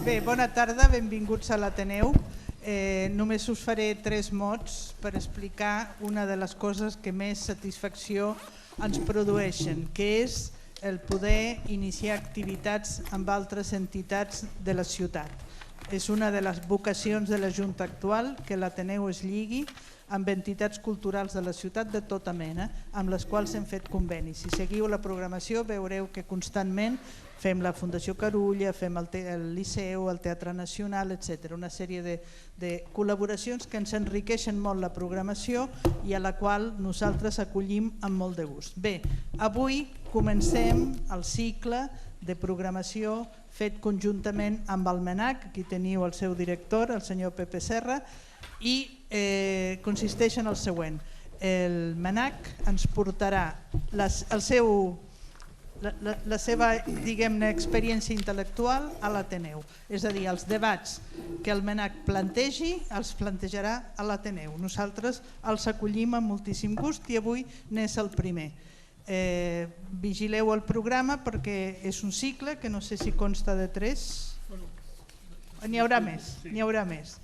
Bé, bona tarda, benvinguts a l'Ateneu. Només us faré 3 mots per explicar una de les coses que més satisfacció ens produeixen, que és el poder iniciar activitats amb altres entitats de la ciutat. És una de les vocacions de la Junta actual, que l'Ateneu es lligui amb entitats culturals de la ciutat de tota mena, amb les quals hem fet convenis. Si seguiu la programació veureu que constantment fem la Fundació Carulla, fem el Liceu, el Teatre Nacional, etc. Una sèrie de col·laboracions que ens enriqueixen molt la programació i a la qual nosaltres acollim amb molt de gust. Bé, avui comencem el cicle de programació fet conjuntament amb el MENAC, aquí teniu el seu director, el senyor Pepe Serra, i consisteix en el següent. El MENAC ens portarà la seva experiència intel·lectual a l'Ateneu. És a dir, els debats que el MENAC plantegi els plantejarà a l'Ateneu. Nosaltres els acollim amb moltíssim gust i avui n'és el primer. Vigileu el programa perquè és un cicle que no sé si consta de 3. N'hi haurà més.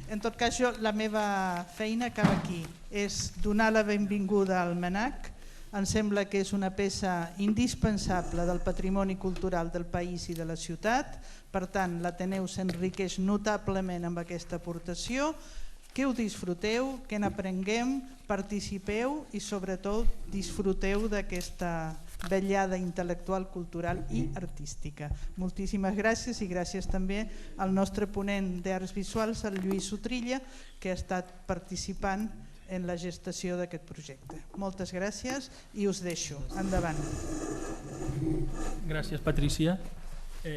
En tot cas, la meva feina acaba aquí. És donar la benvinguda al MENAC. Em sembla que és una peça indispensable del patrimoni cultural del país i de la ciutat. Per tant, l'Ateneu s'enriqueix notablement amb aquesta aportació. Que ho disfruteu, que n'aprenguem, participeu i sobretot disfruteu d'aquesta vetllada intel·lectual, cultural i artística. Moltíssimes gràcies i gràcies també al nostre ponent d'Arts Visuals, el Lluís Utrilla, que ha estat participant en la gestació d'aquest projecte. Moltes gràcies i us deixo. Endavant. Gràcies, Patrícia.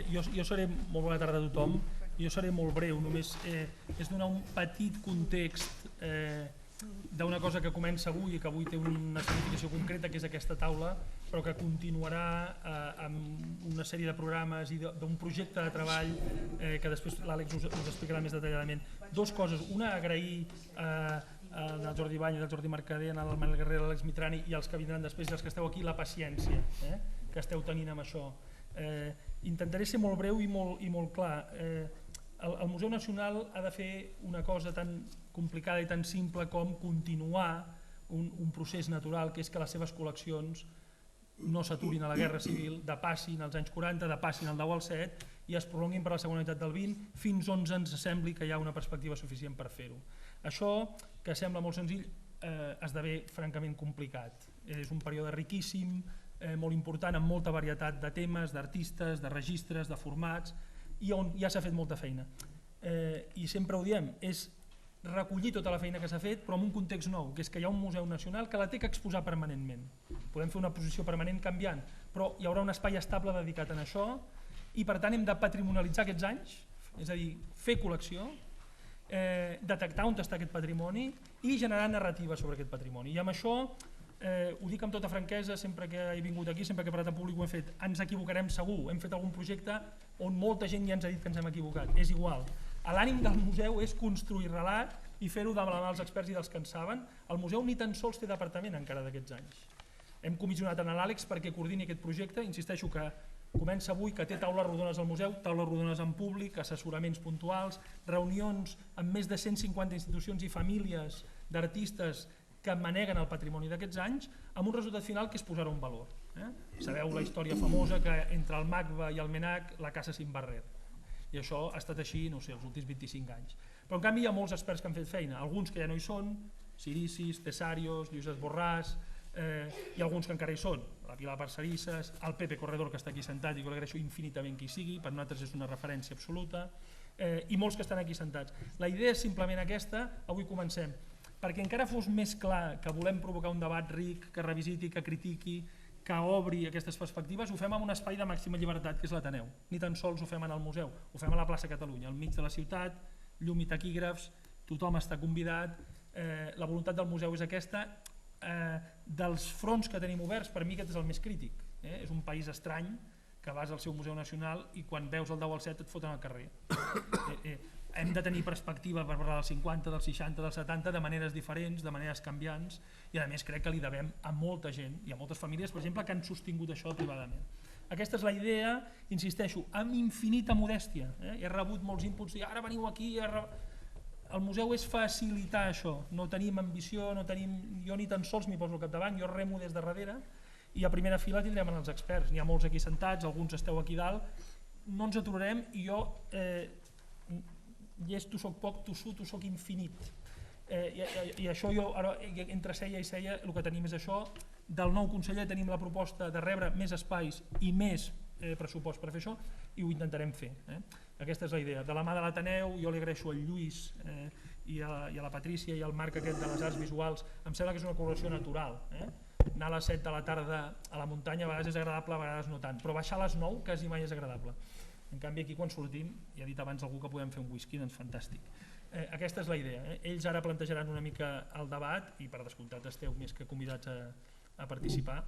Jo seré, molt bona tarda a tothom, jo seré molt breu, només és donar un petit context d'una cosa que comença avui i que avui té una significació concreta, que és aquesta taula, però que continuarà amb una sèrie de programes i d'un projecte de treball que després l'Àlex us explicarà més detalladament. 2 coses, una, agrair al Jordi Bany, al Jordi Mercader, al Manel Guerrero, a l'Àlex Mitrani i als que vindran després i als que esteu aquí, la paciència que esteu tenint amb això. Intentaré ser molt breu i molt clar. El Museu Nacional ha de fer una cosa tan complicada i tan simple com continuar un procés natural, que és que les seves col·leccions no s'aturin a la Guerra Civil, depassin als anys 40, depassin al 10 al 7 i es prolonguin per la segona meitat del 20 fins on ens sembli que hi ha una perspectiva suficient per fer-ho. Això, que sembla molt senzill, esdevé francament complicat. És un període riquíssim, molt important, amb molta varietat de temes, d'artistes, de registres, de formats, i on ja s'ha fet molta feina. I sempre ho diem, és recollir tota la feina que s'ha fet, però en un context nou, que és que hi ha un Museu Nacional que la té que exposar permanentment. Podem fer una posició permanent canviant, però hi haurà un espai estable dedicat a això i per tant hem de patrimonialitzar aquests anys, és a dir, fer col·lecció, detectar on està aquest patrimoni i generar narrativa sobre aquest patrimoni. I amb això, ho dic amb tota franquesa, sempre que he vingut aquí, sempre que he parlat en públic ho hem fet, ens equivocarem segur, hem fet algun projecte on molta gent ja ens ha dit que ens hem equivocat, és igual. L'ànim del museu és construir relat i fer-ho de la mà dels experts i dels que en saben. El museu ni tan sols té departament encara d'aquests anys. Hem comissionat a l'Àlex perquè coordini aquest projecte, insisteixo que comença avui, que té taules rodones al museu, taules rodones en públic, assessoraments puntuals, reunions amb més de 150 institucions i famílies d'artistes que maneguen el patrimoni d'aquests anys, amb un resultat final que és posar-ho en valor. Sabeu la història famosa que entre el MACBA i el MENAC la casa s'imbarrer. I això ha estat així, no sé, els últims 25 anys. Però en canvi hi ha molts experts que han fet feina, alguns que ja no hi són, Siricis, Tesarios, Lluís Esborràs, i alguns que encara hi són, la Pilar Parcerisses, el Pepe Corredor, que està aquí sentat i que l'agraeixo infinitament que hi sigui, per nosaltres és una referència absoluta, i molts que estan aquí sentats. La idea és simplement aquesta, avui comencem, perquè encara fos més clar que volem provocar un debat ric, que revisiti, que critiqui, que obri aquestes perspectives, ho fem en un espai de màxima llibertat, que és l'Ateneu. Ni tan sols ho fem en el museu, ho fem a la plaça Catalunya, al mig de la ciutat, llum i taquígrafs, tothom està convidat, la voluntat del museu és aquesta. Dels fronts que tenim oberts, per mi aquest és el més crític. És un país estrany que vas al seu Museu Nacional i quan veus el 10 al 7 et foten al carrer. Hem de tenir perspectiva per parlar dels 50, dels 60, dels 70 de maneres diferents, de maneres canviants, i a més crec que li devem a molta gent i a moltes famílies, per exemple, que han sostingut això privadament. Aquesta és la idea, insisteixo, amb infinita modèstia. He rebut molts inputs, i ara veniu aquí... El museu és facilitar això, no tenim ambició, jo ni tan sols m'hi poso al capdavant, jo remo des de darrere i a primera fila tindrem els experts, n'hi ha molts aquí sentats, alguns esteu aquí dalt, no ens aturarem i jo, llest, tu soc poc, tu soc infinit. I això jo, entre ceia i ceia, el que tenim és això, del nou conseller tenim la proposta de rebre més espais i més pressupost per fer això i ho intentarem fer. Aquesta és la idea. De la mà de l'Ateneu, jo li agraeixo al Lluís i a la Patrícia i al Marc aquest de les arts visuals, em sembla que és una col·laboració natural. Anar a les 7 de la tarda a la muntanya a vegades és agradable, a vegades no tant, però baixar a les 9 quasi mai és agradable. En canvi aquí quan sortim, ja ha dit abans algú que podem fer un whisky, doncs fantàstic. Aquesta és la idea. Ells ara plantejaran una mica el debat i per descomptat esteu més que convidats a participar.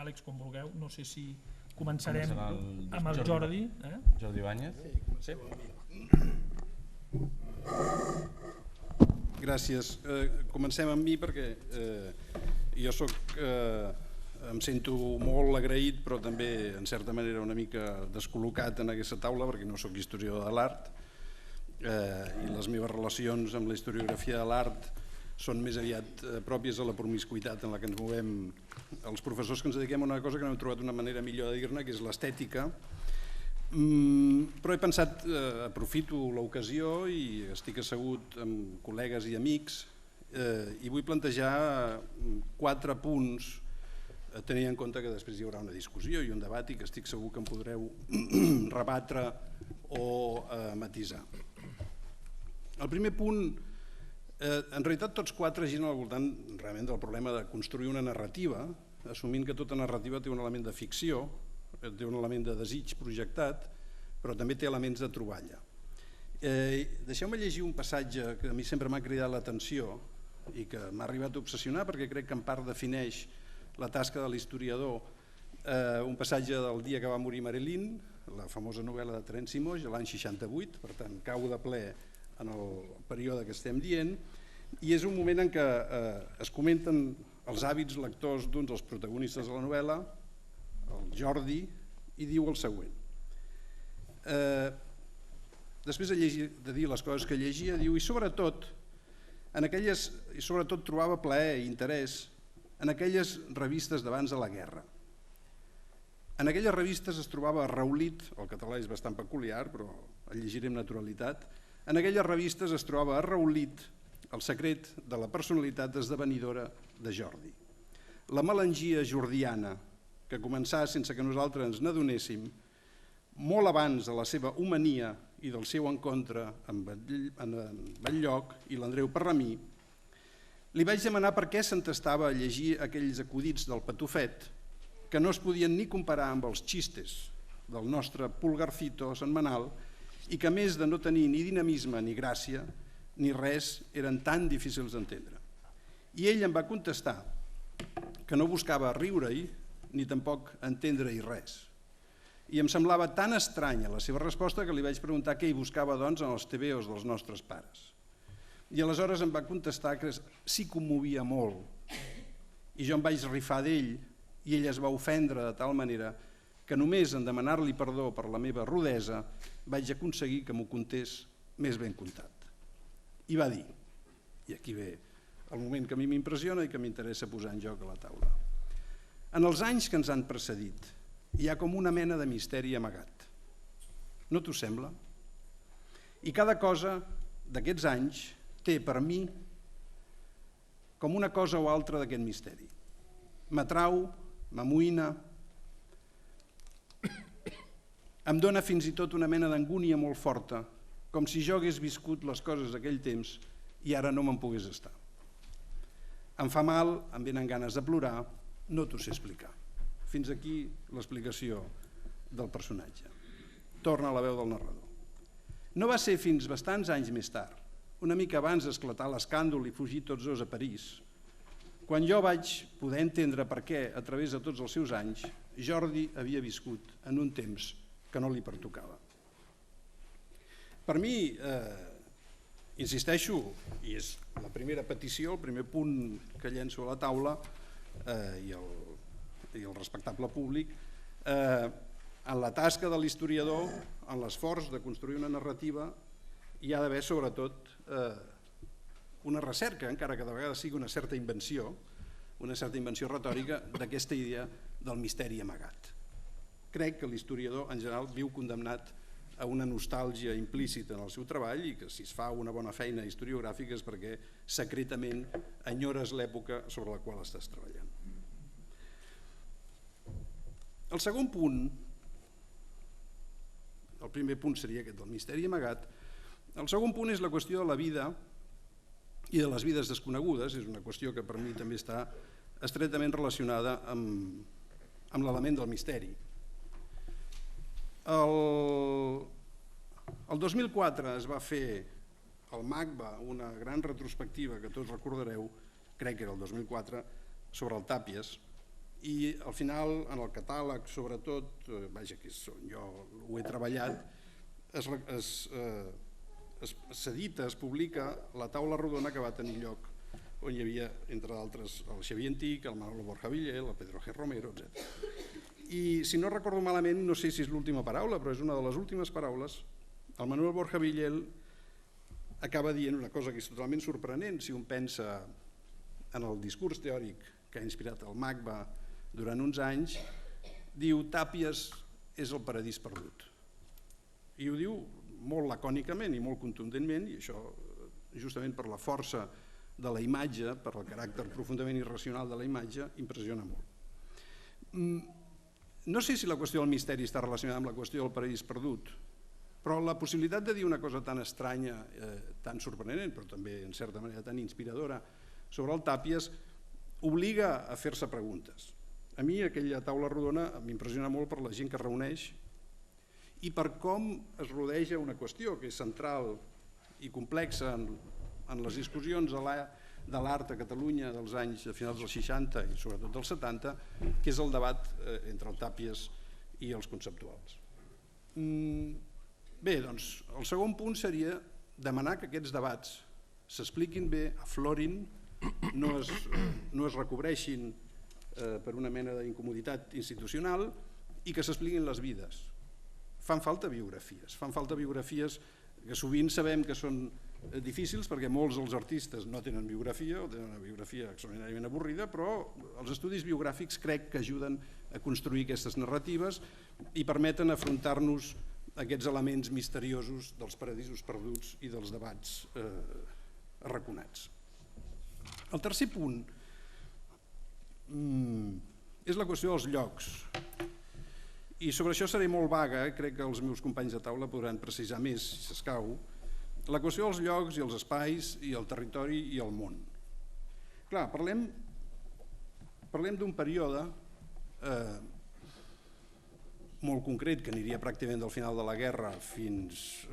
Àlex, quan vulgueu, no sé si començarem amb el Jordi. Jordi Ibáñez. Sí. Gràcies. Comencem amb mi perquè jo em sento molt agraït però també en certa manera una mica descol·locat en aquesta taula perquè no sóc historiador de l'art i les meves relacions amb la historiografia de l'art són més aviat pròpies a la promiscuitat en la que ens movem els professors que ens dediquem a una cosa que no hem trobat una manera millor de dir-ne, que és l'estètica. Però he pensat, aprofito l'ocasió i estic assegut amb col·legues i amics i vull plantejar 4 punts tenint en compte que després hi haurà una discussió i un debat i que estic segur que em podreu rebatre o matisar. El primer punt, en realitat tots 4 giren al voltant realment del problema de construir una narrativa, assumint que tota narrativa té un element de ficció, té un element de desig projectat, però també té elements de troballa. Deixeu-me llegir un passatge que a mi sempre m'ha cridat l'atenció i que m'ha arribat a obsessionar perquè crec que en part defineix la tasca de l'historiador, un passatge del dia que va morir Marilyn, la famosa novel·la de Terenci Moix, l'any 68, per tant cau de ple en el període que estem dient, i és un moment en què es comenten els hàbits lectors d'un dels protagonistes de la novel·la, el Jordi, i diu el següent. Després de dir les coses que llegia, diu, i sobretot trobava plaer i interès en aquelles revistes d'abans de la guerra. En aquelles revistes es trobava arraulit, el català és bastant peculiar, però el llegiré amb naturalitat, en aquelles revistes es trobava arraulit el secret de la personalitat esdevenidora de Jordi. La melangia jordiana, que començà sense que nosaltres ens n'adonéssim, molt abans de la seva homania i del seu encontre amb Batllloc i l'Andreu Parramí, li vaig demanar per què s'entestava a llegir aquells acudits del Patufet que no es podien ni comparar amb els xistes del nostre Pulgarcito setmanal i que a més de no tenir ni dinamisme ni gràcia ni res eren tan difícils d'entendre. I ell em va contestar que no buscava riure-hi ni tampoc entendre-hi res. I em semblava tan estranya la seva resposta que li vaig preguntar què hi buscava doncs en els tebeos dels nostres pares. I aleshores em va contestar que s'hi commovia molt i jo em vaig rifar d'ell i ell es va ofendre de tal manera que només en demanar-li perdó per la meva rudesa vaig aconseguir que m'ho contés més ben contat. I va dir, i aquí ve el moment que a mi m'impressiona i que m'interessa posar en joc a la taula. En els anys que ens han precedit hi ha com una mena de misteri amagat. No t'ho sembla? I cada cosa d'aquests anys té per mi com una cosa o altra d'aquest misteri. M'atrau, m'amoïna, em dona fins i tot una mena d'angúnia molt forta, com si jo hagués viscut les coses d'aquell temps i ara no me'n pogués estar. Em fa mal, em venen ganes de plorar, no t'ho sé explicar. Fins aquí l'explicació del personatge. Torna a la veu del narrador. No va ser fins bastants anys més tard, una mica abans d'esclatar l'escàndol i fugir tots dos a París, quan jo vaig poder entendre per què, a través de tots els seus anys, Jordi havia viscut en un temps que no li pertocava. Per mi, insisteixo, i és la primera petició, el primer punt que llenço a la taula, i el respectable públic, en la tasca de l'historiador, en l'esforç de construir una narrativa, hi ha d'haver sobretot una recerca, encara que de vegades sigui una certa invenció retòrica d'aquesta idea del misteri amagat. Crec que l'historiador en general viu condemnat a una nostàlgia implícita en el seu treball i que si es fa una bona feina historiogràfica és perquè secretament enyores l'època sobre la qual estàs treballant. El segon punt, el primer punt seria aquest del misteri amagat, el segon punt és la qüestió de la vida i de les vides desconegudes, és una qüestió que per mi també està estretament relacionada amb l'element del misteri. El 2004 es va fer al MACBA una gran retrospectiva que tots recordareu, crec que era el 2004, sobre el Tàpies, i al final en el catàleg sobretot, vaja que jo ho he treballat, s'edita, es publica la taula rodona que va tenir lloc on hi havia, entre d'altres, el Xavier Antic, el Manolo Borja Villel, el Pedro G. Romero, etc. I si no recordo malament, no sé si és l'última paraula, però és una de les últimes paraules, el Manuel Borja Villel acaba dient una cosa que és totalment sorprenent si un pensa en el discurs teòric que ha inspirat el MACBA durant uns anys, diu Tàpies és el paradís perdut. I ho diu molt lacònicament i molt contundentment, i això justament per la força de la imatge, per el caràcter profundament irracional de la imatge, impressiona molt. No sé si la qüestió del misteri està relacionada amb la qüestió del paradís perdut, però la possibilitat de dir una cosa tan estranya, tan sorprenent, però també en certa manera tan inspiradora sobre el Tàpies, obliga a fer-se preguntes. A mi aquella taula rodona m'impressiona molt per la gent que es reuneix i per com es rodeja una qüestió que és central i complexa en les discussions de l'art a Catalunya dels anys a finals dels 60 i sobretot dels 70, que és el debat entre el Tàpies i els conceptuals. Bé, doncs, el segon punt seria demanar que aquests debats s'expliquin bé, aflorin, no es recobreixin per una mena d'incomoditat institucional i que s'expliquin les vides. Fan falta biografies que sovint sabem que són difícils perquè molts dels artistes no tenen biografia o tenen una biografia extraordinàriament avorrida, però els estudis biogràfics crec que ajuden a construir aquestes narratives i permeten afrontar-nos aquests elements misteriosos dels paradisos perduts i dels debats arraconats. El tercer punt és la qüestió dels llocs. I sobre això seré molt vaga, crec que els meus companys de taula podran precisar més, si s'escau. La qüestió dels llocs i els espais i el territori i el món. Clar, parlem d'un període molt concret que aniria pràcticament del final de la guerra fins,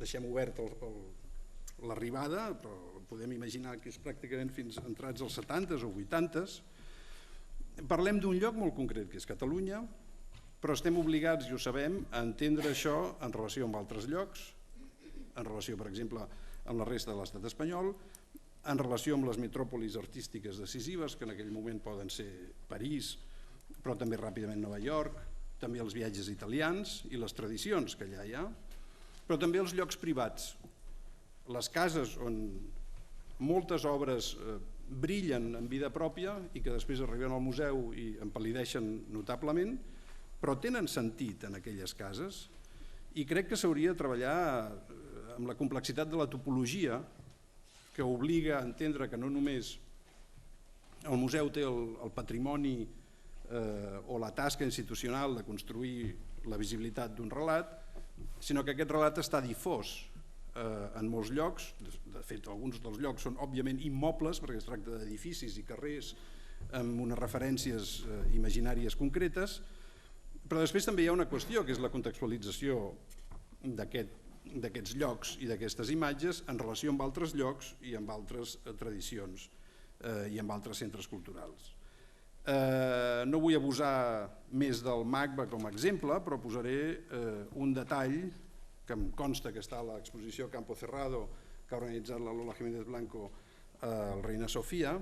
deixem obert l'arribada, però podem imaginar que és pràcticament fins entrats als 70s o 80s. Parlem d'un lloc molt concret que és Catalunya, però estem obligats, i ho sabem, a entendre això en relació amb altres llocs, en relació, per exemple, amb la resta de l'estat espanyol, en relació amb les metròpolis artístiques decisives, que en aquell moment poden ser París, però també ràpidament Nova York, també els viatges italians i les tradicions que allà hi ha, però també els llocs privats, les cases on moltes obres brillen en vida pròpia i que després arriben al museu i empal·lideixen notablement, però tenen sentit en aquelles cases i crec que s'hauria de treballar amb la complexitat de la topologia que obliga a entendre que no només el museu té el patrimoni o la tasca institucional de construir la visibilitat d'un relat, sinó que aquest relat està difós en molts llocs. De fet, alguns dels llocs són òbviament immobles perquè es tracta d'edificis i carrers amb unes referències imaginàries concretes, però després també hi ha una qüestió que és la contextualització d'aquests llocs i d'aquestes imatges en relació amb altres llocs i amb altres tradicions i amb altres centres culturals. No vull abusar més del MACBA com a exemple, però posaré un detall que em consta que està a l'exposició Campo Cerrado que ha organitzat la Lola Jiménez Blanco al Reina Sofia,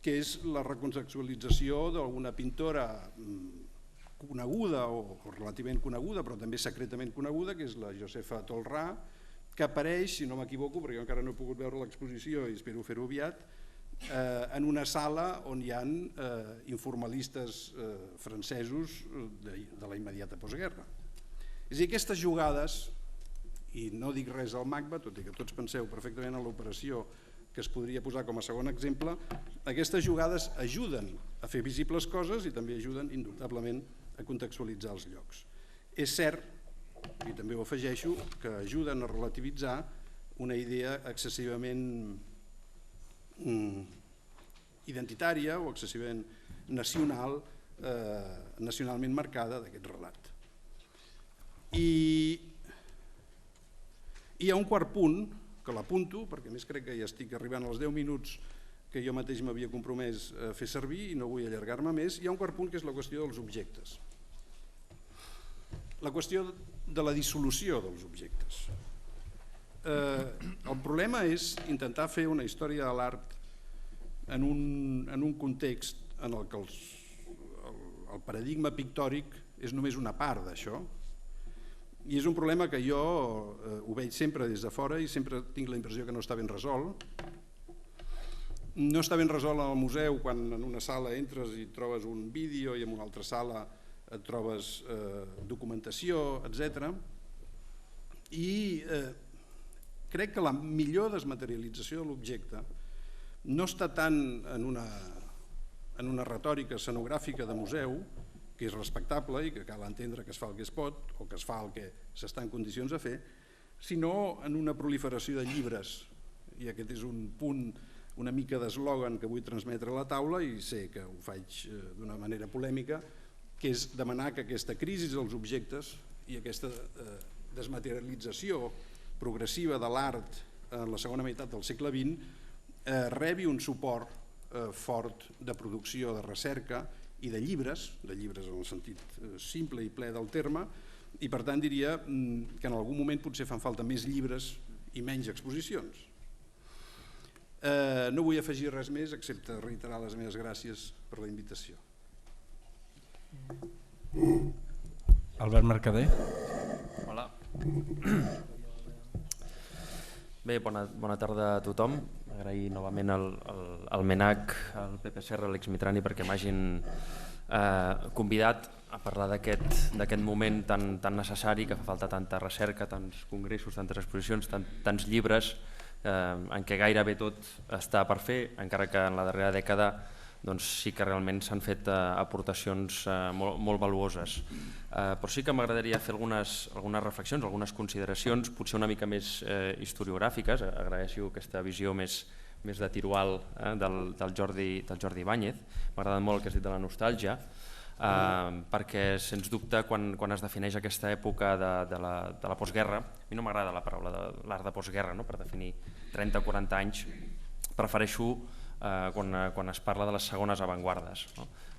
que és la recontextualització d'alguna pintora coneguda o relativament coneguda, però també secretament coneguda, que és la Josefa Tolrà, que apareix, si no m'equivoco, perquè jo encara no he pogut veure l'exposició i espero fer-ho aviat, en una sala on hi ha informalistes francesos de la immediata postguerra. És a dir, aquestes jugades, i no dic res al MACBA, tot i que tots penseu perfectament en l'operació que es podria posar com a segon exemple, aquestes jugades ajuden a fer visibles coses i també ajuden indubtablement a contextualitzar els llocs. És cert, i també ho afegeixo, que ajuden a relativitzar una idea excessivament identitària o excessivament nacionalment marcada d'aquest relat. I hi ha un quart punt, que l'apunto, perquè més crec que ja estic arribant als 10 minuts que jo mateix m'havia compromès a fer servir i no vull allargar-me més. Hi ha un quart punt que és la qüestió dels objectes. La qüestió de la dissolució dels objectes. El problema és intentar fer una història de l'art en un context en el que el paradigma pictòric és només una part d'això, i és un problema que jo ho veig sempre des de fora i sempre tinc la impressió que no està ben resolt. No està ben resolt al museu quan en una sala entres i trobes un vídeo i en una altra sala et trobes documentació, etc. I crec que la millor desmaterialització de l'objecte no està tant en una retòrica escenogràfica de museu, que és respectable i que cal entendre que es fa el que es pot o que es fa el que s'està en condicions de fer, sinó en una proliferació de llibres. I aquest és un punt una mica d'eslògan que vull transmetre a la taula i sé que ho faig d'una manera polèmica, que és demanar que aquesta crisi dels objectes i aquesta desmaterialització progressiva de l'art en la segona meitat del segle XX rebi un suport fort de producció, de recerca i de llibres en el sentit simple i ple del terme, i per tant diria que en algun moment potser fan falta més llibres i menys exposicions. No vull afegir res més excepte reiterar les meves gràcies per la invitació. Albert Mercader. Hola. Bé, bona tarda a tothom. Agrair novament al MENAC, al PPCR, a l'Alex Mitrani perquè m'hagin convidat a parlar d'aquest moment tan necessari, que fa falta tanta recerca, tants congressos, tantes exposicions, tants llibres, en què gairebé tot està per fer, encara que en la darrera dècada sí que realment s'han fet aportacions molt valuoses. Però sí que m'agradaria fer algunes reflexions, algunes consideracions, potser una mica més historiogràfiques. Agraeixo aquesta visió més de Tirual del Jordi Ibáñez. M'ha agradat molt el que has dit de la nostàlgia, perquè sens dubte quan es defineix aquesta època de la postguerra, a mi no m'agrada la paraula de l'art de postguerra, per definir 30 o 40 anys, prefereixo quan es parla de les segones avantguardes,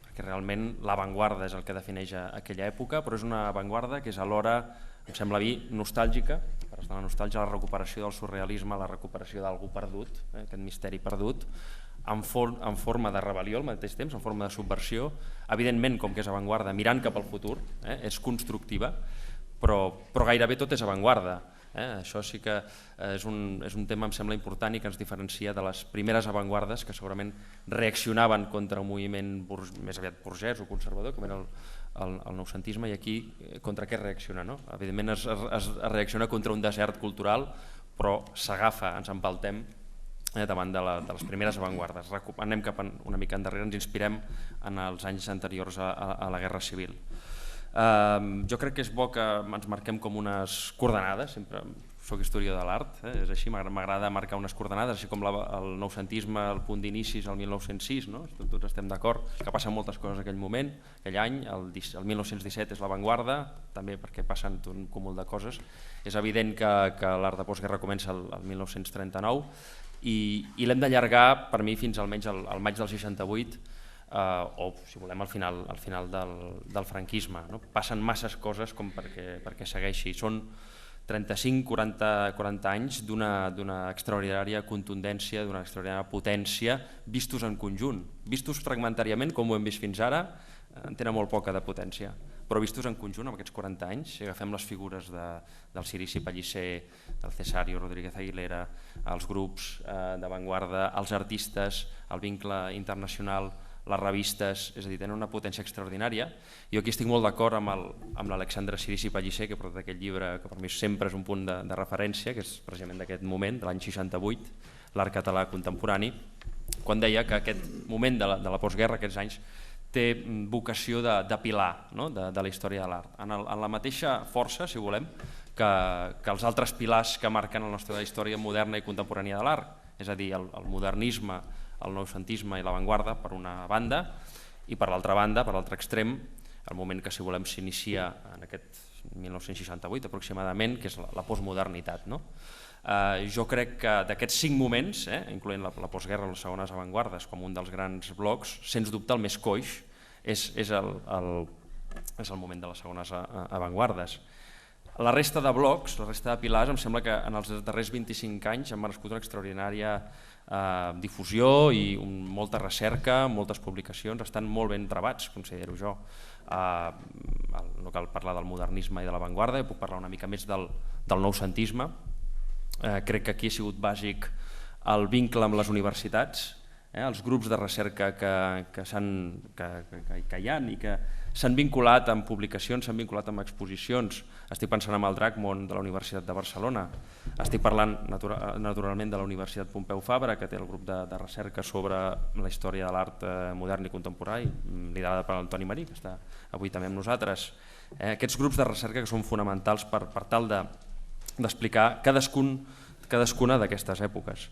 perquè realment l'avantguarda és el que defineix aquella època, però és una avantguarda que és alhora, em sembla a mi, nostàlgica, per estar en la nostàlgia, la recuperació del surrealisme, la recuperació d'algú perdut, aquest misteri perdut, en forma de rebel·lió al mateix temps, en forma de subversió, evidentment com que és avantguarda, mirant cap al futur, és constructiva, però gairebé tot és avantguarda. Això sí que és un tema, em sembla, important i que ens diferencia de les primeres avantguardes que segurament reaccionaven contra un moviment més aviat burgès o conservador, com era el noucentisme, i aquí contra què reacciona? Evidentment es reacciona contra un desert cultural, però s'agafa, ens empaltem davant de les primeres avantguardes. Anem cap una mica endarrere, ens inspirem en els anys anteriors a la Guerra Civil. Jo crec que és bo que ens marquem com unes coordenades, sempre soc historiador de l'art, és així, m'agrada marcar unes coordenades, així com el noucentisme, el punt d'inici és el 1906, tots estem d'acord que passen moltes coses aquell moment, aquell any, el 1917 és l'avantguarda, també perquè passen un cúmul de coses. És evident que l'art de postguerra comença el 1939 i l'hem d'allargar, per mi, fins almenys al maig del 68, o, si volem, al final del franquisme. Passen masses coses com perquè segueixi. Són 35-40 anys d'una extraordinària contundència, d'una extraordinària potència, vistos en conjunt. Vistos fragmentàriament, com ho hem vist fins ara, en tenen molt poca de potència, però vistos en conjunt, amb aquests 40 anys, si agafem les figures del Cirici Pellicer, del Cesario Rodríguez Aguilera, els grups d'avantguarda, els artistes, el vincle internacional, les revistes, és a dir, tenen una potència extraordinària. Jo aquí estic molt d'acord amb l'Alexandre Cirici Pellicer, que ha portat aquest llibre que per mi sempre és un punt de referència, que és precisament d'aquest moment, de l'any 68, l'art català contemporani, quan deia que aquest moment de la postguerra, aquests anys, té vocació de pilar, no? de la història de l'art. En la mateixa força, si volem, que els altres pilars que marquen la nostra història moderna i contemporània de l'art, és a dir, el modernisme, el noucentisme i l'avantguarda per una banda, i per l'altra banda, per l'altre extrem, el moment que, si volem, s'inicia en aquest 1968 aproximadament, que és la postmodernitat. Jo crec que d'aquests 5 moments, incloent la postguerra i les segones avantguardes com un dels grans blocs, sens dubte el més coix és el moment de les segones avantguardes. La resta de blocs, la resta de pilars, em sembla que en els darrers 25 anys han merescut una extraordinària difusió i molta recerca, moltes publicacions, estan molt ben trebats, considero jo. No cal parlar del modernisme i de l'avantguarda, puc parlar una mica més del noucentisme. Crec que aquí ha sigut bàsic el vincle amb les universitats, els grups de recerca que hi ha i que s'han vinculat amb publicacions, s'han vinculat amb exposicions. Estic pensant en el Drachmond de la Universitat de Barcelona, estic parlant naturalment de la Universitat Pompeu Fabra, que té el grup de recerca sobre la història de l'art modern i contemporani, liderada per Antoni Marí, que està avui també amb nosaltres. Aquests grups de recerca que són fonamentals per tal d'explicar cadascuna d'aquestes èpoques.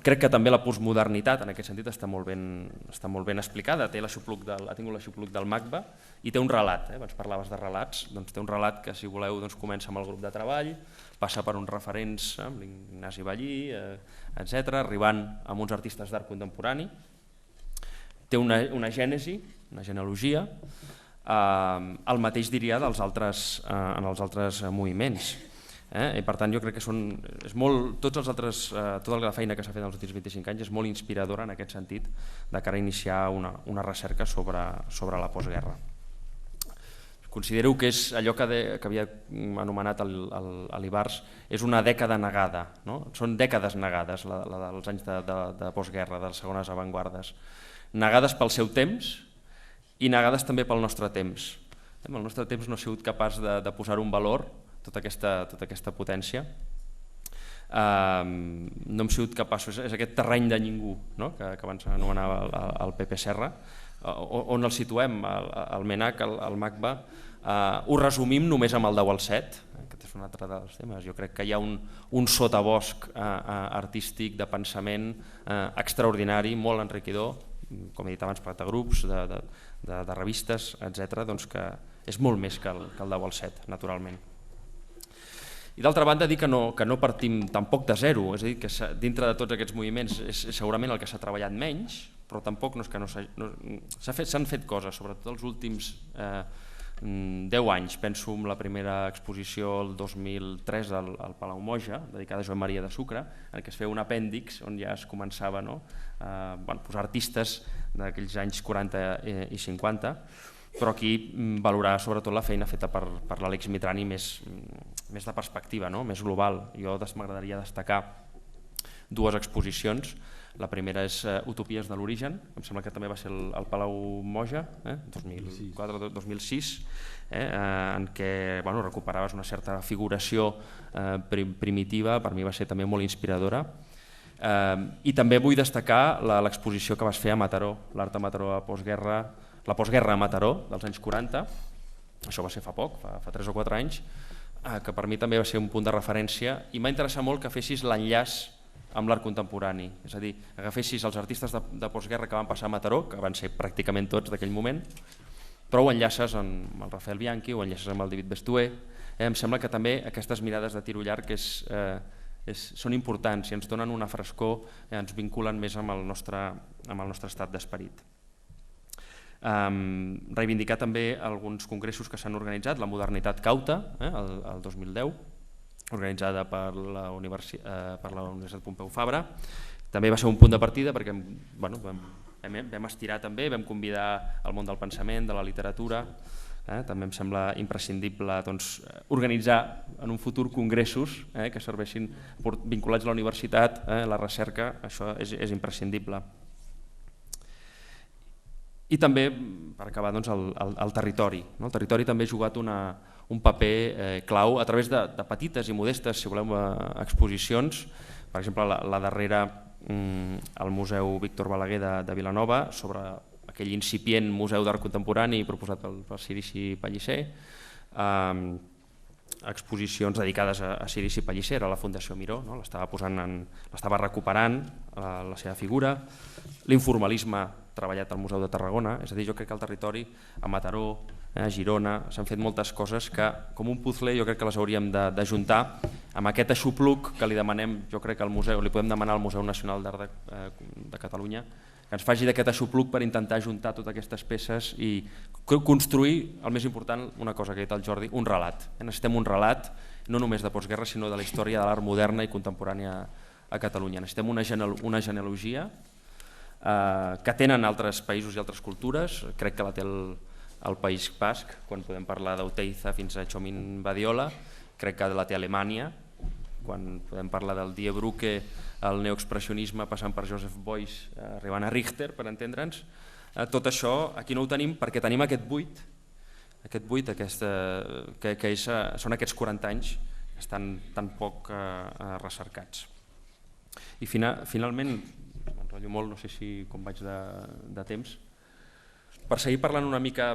Crec que també la postmodernitat en aquest sentit està molt ben explicada. Ha tingut l'aixopluc del MACBA i té un relat. Abans parlaves de relats, doncs té un relat que, si voleu, comença amb el grup de treball, passa per uns referents, amb l'Ignasi Ballí, etc., arribant a uns artistes d'art contemporani. Té una gènesi, una genealogia, el mateix diria en els altres moviments. I per tant jo crec que tota la feina que s'ha fet en els últims 25 anys és molt inspiradora en aquest sentit de cara a iniciar una recerca sobre la postguerra. Considero que és allò que havia anomenat l'Ibars, és una dècada negada, són dècades negades, la dels anys de postguerra, de les segones avantguardes, negades pel seu temps i negades també pel nostre temps. El nostre temps no ha sigut capaç de posar un valor, tota aquesta potència. No hem sigut capaços, és aquest terreny de ningú que abans anomenava el Pepe Serra, on el situem, el MENAC, el MACBA, ho resumim només amb el 10 al 7, aquest és un altre dels temes. Jo crec que hi ha un sotabosc artístic de pensament extraordinari, molt enriquidor, com he dit abans, per grups, de revistes, etc., que és molt més que el 10 al 7, naturalment. I d'altra banda, dir que no partim tampoc de zero, és a dir, que dintre de tots aquests moviments és segurament el que s'ha treballat menys, però tampoc no és que no s'han fet coses, sobretot els últims 10 anys. Penso en la primera exposició el 2003 al Palau Moja, dedicada a Joan Maria de Sucre, en què es feia un apèndix on ja es començava a posar artistes d'aquells anys 40 i 50, però aquí valorar sobretot la feina feta per l'Àlex Mitrani més de perspectiva, més global. Jo m'agradaria destacar 2 exposicions. La primera és Utopies de l'origen, em sembla que també va ser al Palau Moja, 2004-2006, en què recuperaves una certa figuració primitiva, per mi va ser també molt inspiradora. I també vull destacar l'exposició que vas fer a Mataró, l'art a Mataró a postguerra, la postguerra a Mataró dels anys 40, això va ser fa poc, fa 3 o 4 anys, que per mi també va ser un punt de referència i m'ha interessat molt que fessis l'enllaç amb l'art contemporani, és a dir, agafessis els artistes de postguerra que van passar a Mataró, que van ser pràcticament tots d'aquell moment, però ho enllaces amb el Rafael Bianchi, ho enllaces amb el David Bestué. Em sembla que també aquestes mirades de tiro llarg són importants i ens donen una frescor, ens vinculen més amb el nostre estat d'esperit. Reivindicar també alguns congressos que s'han organitzat, la Modernitat Cauta, el 2010, organitzada per la Universitat Pompeu Fabra. També va ser un punt de partida perquè vam estirar també, vam convidar el món del pensament, de la literatura. També em sembla imprescindible organitzar en un futur congressos que serveixin vinculats a la universitat, la recerca, això és imprescindible. I també, per acabar, el territori. El territori també ha jugat un paper clau a través de petites i modestes, si voleu, exposicions. Per exemple, la darrera al Museu Víctor Balaguer de Vilanova sobre aquell incipient museu d'art contemporani proposat per Cirici Pellicer, exposicions dedicades a Cirici Pellicer, era la Fundació Miró, l'estava recuperant la seva figura, l'informalisme treballat al Museu de Tarragona, és a dir, jo crec que al territori, a Mataró, a Girona, s'han fet moltes coses que, com un puzzle, jo crec que les hauríem d'ajuntar amb aquest aixopluc que li demanem, jo crec que al museu, li podem demanar al Museu Nacional d'Art de Catalunya, que ens faci d'aquest aixopluc per intentar ajuntar totes aquestes peces i construir, el més important, una cosa que ha dit el Jordi, un relat. Necessitem un relat, no només de postguerra, sinó de la història de l'art moderna i contemporània a Catalunya. Necessitem una genealogia que tenen altres països i altres cultures, crec que la té el País Basc, quan podem parlar d'Oteiza fins a Txomin Badiola, crec que la té Alemanya, quan podem parlar del Die Brücke, el neoexpressionisme passant per Joseph Beuys, arribant a Richter, per entendre'ns. Tot això aquí no ho tenim perquè tenim aquest buit, que són aquests 40 anys que estan tan poc recercats. I finalment, m'enrotllo molt, no sé si com vaig de temps, per seguir parlant una mica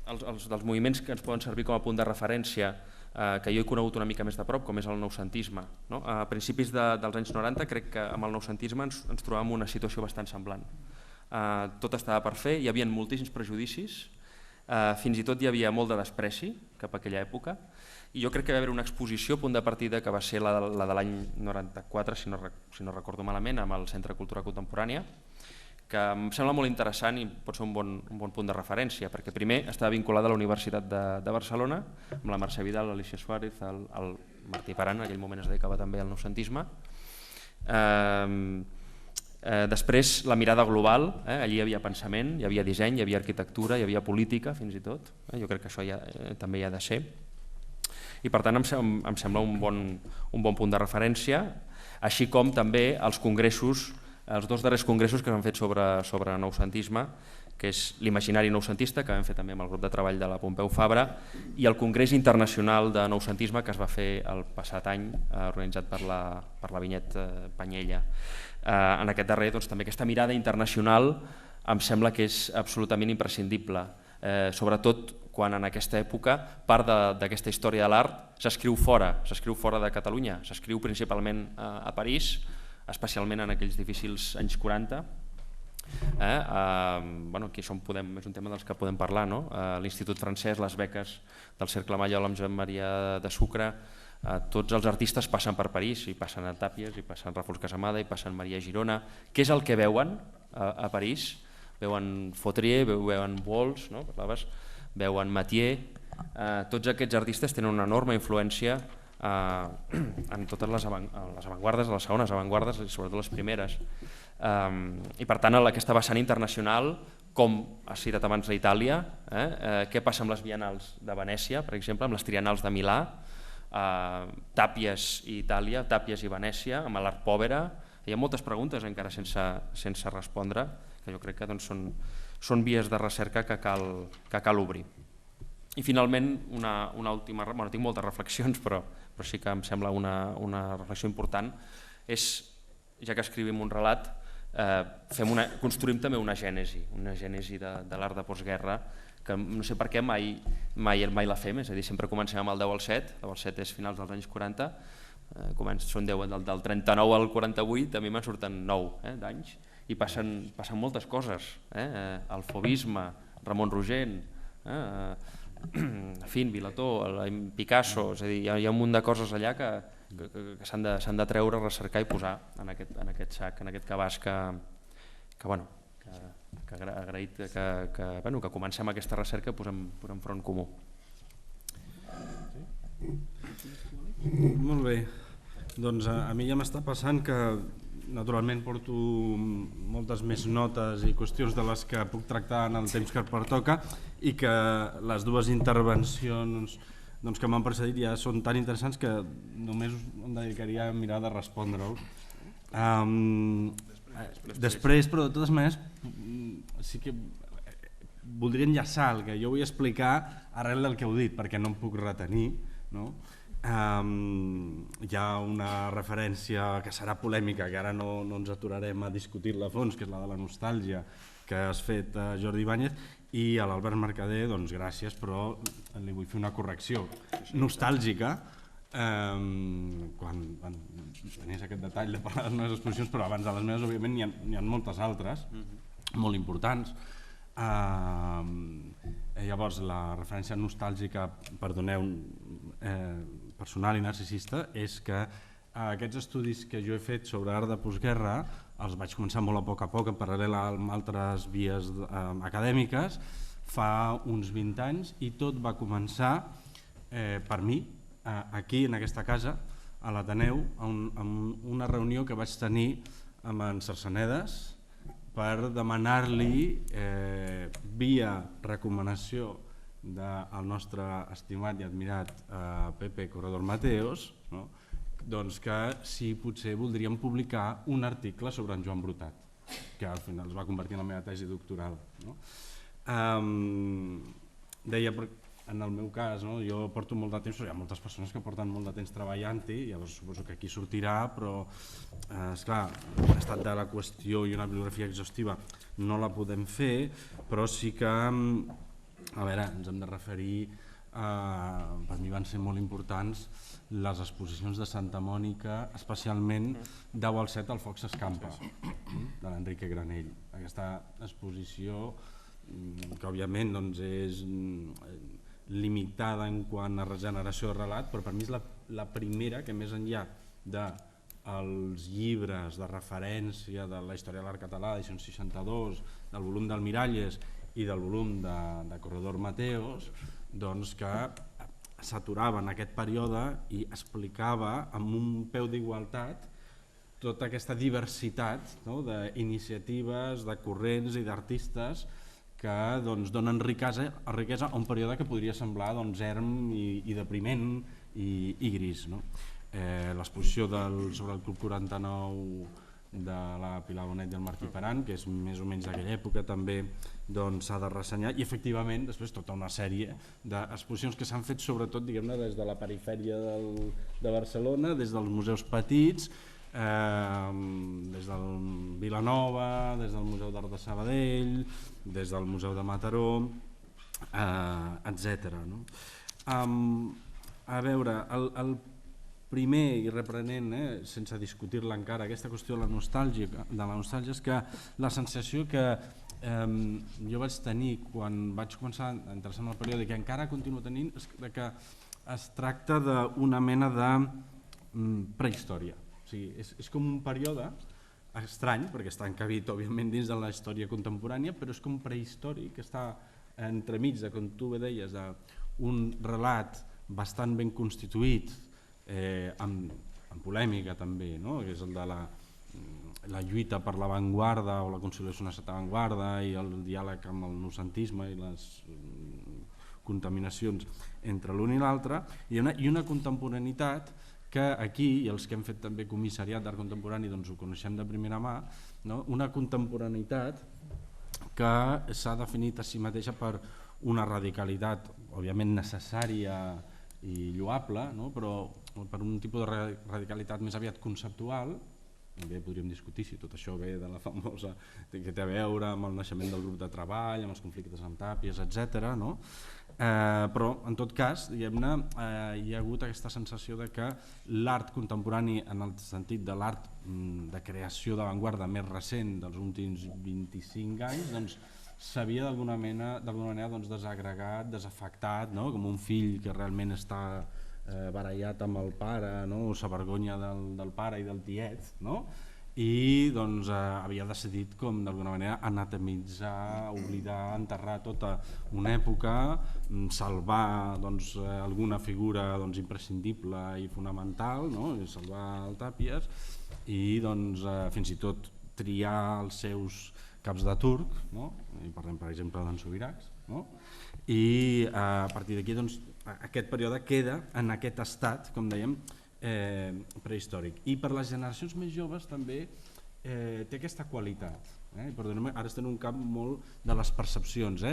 dels moviments que ens poden servir com a punt de referència, que jo he conegut una mica més de prop, com és el noucentisme. A principis dels anys 90 crec que amb el noucentisme ens trobàvem en una situació bastant semblant. Tot estava per fer, hi havia moltíssims prejudicis, fins i tot hi havia molt de despreci cap a aquella època, i jo crec que va haver una exposició, punt de partida, que va ser la de l'any 94, si no recordo malament, amb el Centre de Cultura Contemporània, que em sembla molt interessant i pot ser un bon punt de referència, perquè primer estava vinculada a la Universitat de Barcelona, amb la Mercè Vidal, l'Alicia Suárez, el Martí Paran, en aquell moment es dedicava també al noucentisme. Després la mirada global, allí hi havia pensament, hi havia disseny, hi havia arquitectura, hi havia política fins i tot, jo crec que això també hi ha de ser. I per tant em sembla un bon punt de referència, així com també els congressos, els dos darrers congressos que s'han fet sobre noucentisme, que és l'imaginari noucentista, que vam fer també amb el grup de treball de la Pompeu Fabra, i el Congrés Internacional de Noucentisme, que es va fer el passat any, organitzat per la Vinyet Panyella. En aquest darrer, també aquesta mirada internacional em sembla que és absolutament imprescindible, sobretot quan en aquesta època part d'aquesta història de l'art s'escriu fora de Catalunya, s'escriu principalment a París, especialment en aquells difícils anys 40. Aquí és un tema dels que podem parlar, l'Institut francès, les beques del Cercle Mallol amb Joan Maria de Sucre, tots els artistes passen per París, i passen a Tàpies, i passen Ràfols Casamada, i passen Maria Girona. Què és el que veuen a París? Veuen Fautrier, veuen Walls, veuen Mathieu. Tots aquests artistes tenen una enorme influència en totes les avantguardes, les segones avantguardes i sobretot les primeres. I per tant aquesta vessant internacional, com has citat abans d'Itàlia, què passa amb les Biennals de Venècia, per exemple, amb les Triennals de Milà, Tàpies i Itàlia, Tàpies i Venècia, amb l'art povera. Hi ha moltes preguntes encara sense respondre, que jo crec que són vies de recerca que cal obrir. I finalment, una última, tinc moltes reflexions, però sí que em sembla una reflexió important, és, ja que escrivim un relat, construïm també una gènesi de l'art de postguerra, que no sé per què mai la fem, és a dir, sempre comencem amb el 10 al 7, el 7 és finals dels anys 40, són 10 del 39 al 48, a mi me'n surten 9 d'anys, i passen moltes coses, el fauvisme, Ramon Rogent, Vilató, Picasso, és a dir, hi ha un munt de coses allà que s'han de treure, recercar i posar en aquest sac, en aquest cabàs que agraït que comencem aquesta recerca posant front comú. Molt bé, doncs a mi ja m'està passant que naturalment porto moltes més notes i qüestions de les que puc tractar en el temps que pertoca i que les dues intervencions que m'han precedit ja són tan interessants que només em dedicaria a mirar de respondre-ho. Després, però de totes maneres sí que voldria enllaçar el que jo vull explicar arrel del que heu dit, perquè no em puc retenir, no? Hi ha una referència que serà polèmica, que ara no ens aturarem a discutir-la a fons, que és la de la nostàlgia que has fet Jordi Ibáñez, i a l'Albert Mercader, doncs gràcies, però li vull fer una correcció nostàlgica, quan tenies aquest detall de parlar de les meves exposicions, però abans de les meves òbviament n'hi ha moltes altres molt importants. Llavors la referència nostàlgica, perdoneu, personal i narcisista, és que aquests estudis que jo he fet sobre art de postguerra els vaig començar molt a poc en paral·lel amb altres vies acadèmiques fa uns 20 anys, i tot va començar per mi aquí en aquesta casa a l'Ateneu, amb una reunió que vaig tenir amb en Cercenedes per demanar-li via recomanació del nostre estimat i admirat Pepe Corredor Mateos, no? Doncs que si potser voldríem publicar un article sobre en Joan Brotat, que al final es va convertir en la meva tesi doctoral, no? Deia, en el meu cas, no? Jo porto molt de temps, però hi ha moltes persones que porten molt de temps treballant-hi, llavors suposo que aquí sortirà, però esclar, l'estat de la qüestió i una bibliografia exhaustiva no la podem fer, però sí que, a veure, ens hem de referir, per mi van ser molt importants les exposicions de Santa Mònica, especialment 10 al 7 al Foc s'escampa, de l'Enrique Granell. Aquesta exposició, que òbviament és limitada en quant a regeneració de relat, però per mi és la primera que, més enllà dels llibres de referència de la història de l'art català, edició 62, del volum del Miralles i del volum de Corredor Mateos, doncs que s'aturava en aquest període i explicava amb un peu d'igualtat tota aquesta diversitat, no? D'iniciatives, de corrents i d'artistes que donen riquesa a un període que podria semblar erm i depriment i gris, no? L'exposició sobre el Club 49 de la Pilar Bonet i el Martí Peran, que és més o menys d'aquella època, també s'ha de ressenyar, i efectivament després tota una sèrie d'exposicions que s'han fet sobretot des de la perifèria de Barcelona, des dels museus petits, des del Vilanova, des del Museu d'Art de Sabadell, des del Museu de Mataró, etc. A veure, el primer, i reprenent, sense discutir-la encara, aquesta qüestió de la nostàlgia, és que la sensació que jo vaig tenir quan vaig començar a interessar-me en el període, i que encara continuo tenint, és que es tracta d'una mena de prehistòria. O sigui, és com un període estrany, perquè està encabit òbviament dins de la història contemporània, però és com prehistòric, que està entremig de, com tu bé deies, un relat bastant ben constituït, amb polèmica també, que és el de la lluita per l'avantguarda o la consolidació d'una certa avantguarda i el diàleg amb el noucentisme i les contaminacions entre l'un i l'altre, i una contemporaneitat que aquí, i els que hem fet també comissariat d'art contemporani ho coneixem de primera mà, una contemporaneitat que s'ha definit a si mateixa per una radicalitat òbviament necessària i lloable, però per un tipus de radicalitat més aviat conceptual. Bé, podríem discutir si tot això ve de la famosa que té a veure amb el naixement del grup de treball, amb els conflictes amb Tàpies, etc. Però en tot cas hi ha hagut aquesta sensació de que l'art contemporani, en el sentit de l'art de creació d'avantguarda més recent dels últims 25 anys, s'havia d'alguna manera desagregat, desafectat, com un fill que realment està barallat amb el pare, o s'avergonya del pare i del tiet, i doncs, havia decidit com d'alguna manera anatemitzar, oblidar, enterrar tota una època, salvar doncs, alguna figura doncs, imprescindible i fonamental, no? I salvar el Tàpies i doncs, fins i tot triar els seus caps de turc, no? I parlem per exemple d'en Subirachs, no? I a partir d'aquí doncs, aquest període queda en aquest estat, com dèiem, prehistòric. I per les generacions més joves també té aquesta qualitat. Perdoneu, ara estem en un camp molt de les percepcions,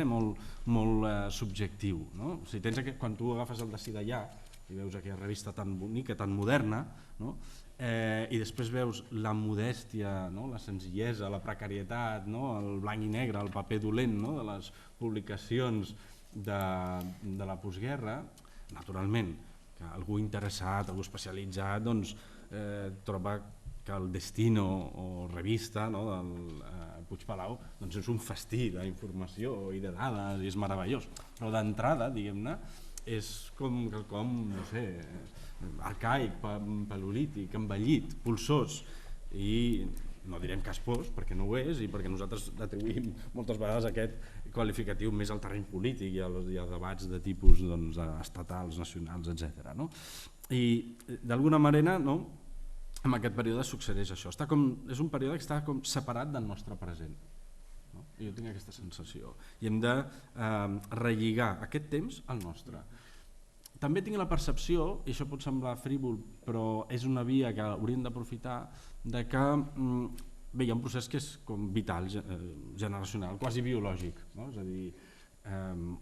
molt subjectiu. No? O sigui, quan tu agafes el D'ací d'allà i veus aquella revista tan bonica, tan moderna, no? I després veus la modèstia, no? La senzillesa, la precarietat, no? El blanc i negre, el paper dolent, no? De les publicacions de la postguerra, naturalment, que algú interessat, algú especialitzat, doncs, troba que el Destino o revista, no, del Puigpalau doncs és un festí d'informació i de dades i és meravellós, però d'entrada, diguem-ne, és com quelcom, no sé, arcaic, paleolític, envellit, polsós i no direm caspós perquè no ho és i perquè nosaltres atribuïm moltes vegades aquest qualificatiu més al terreny polític i als debats de tipus doncs, estatals, nacionals, etc. No? I d'alguna manera, no, en aquest període succeeix això. És un període que està com separat del nostre present. No? Jo tinc aquesta sensació. I hem de relligar aquest temps al nostre. També tinc la percepció, i això pot semblar frívol, però és una via que hauríem d'aprofitar, de que hi ha un procés que és com vital, generacional, quasi biològic. No? És a dir,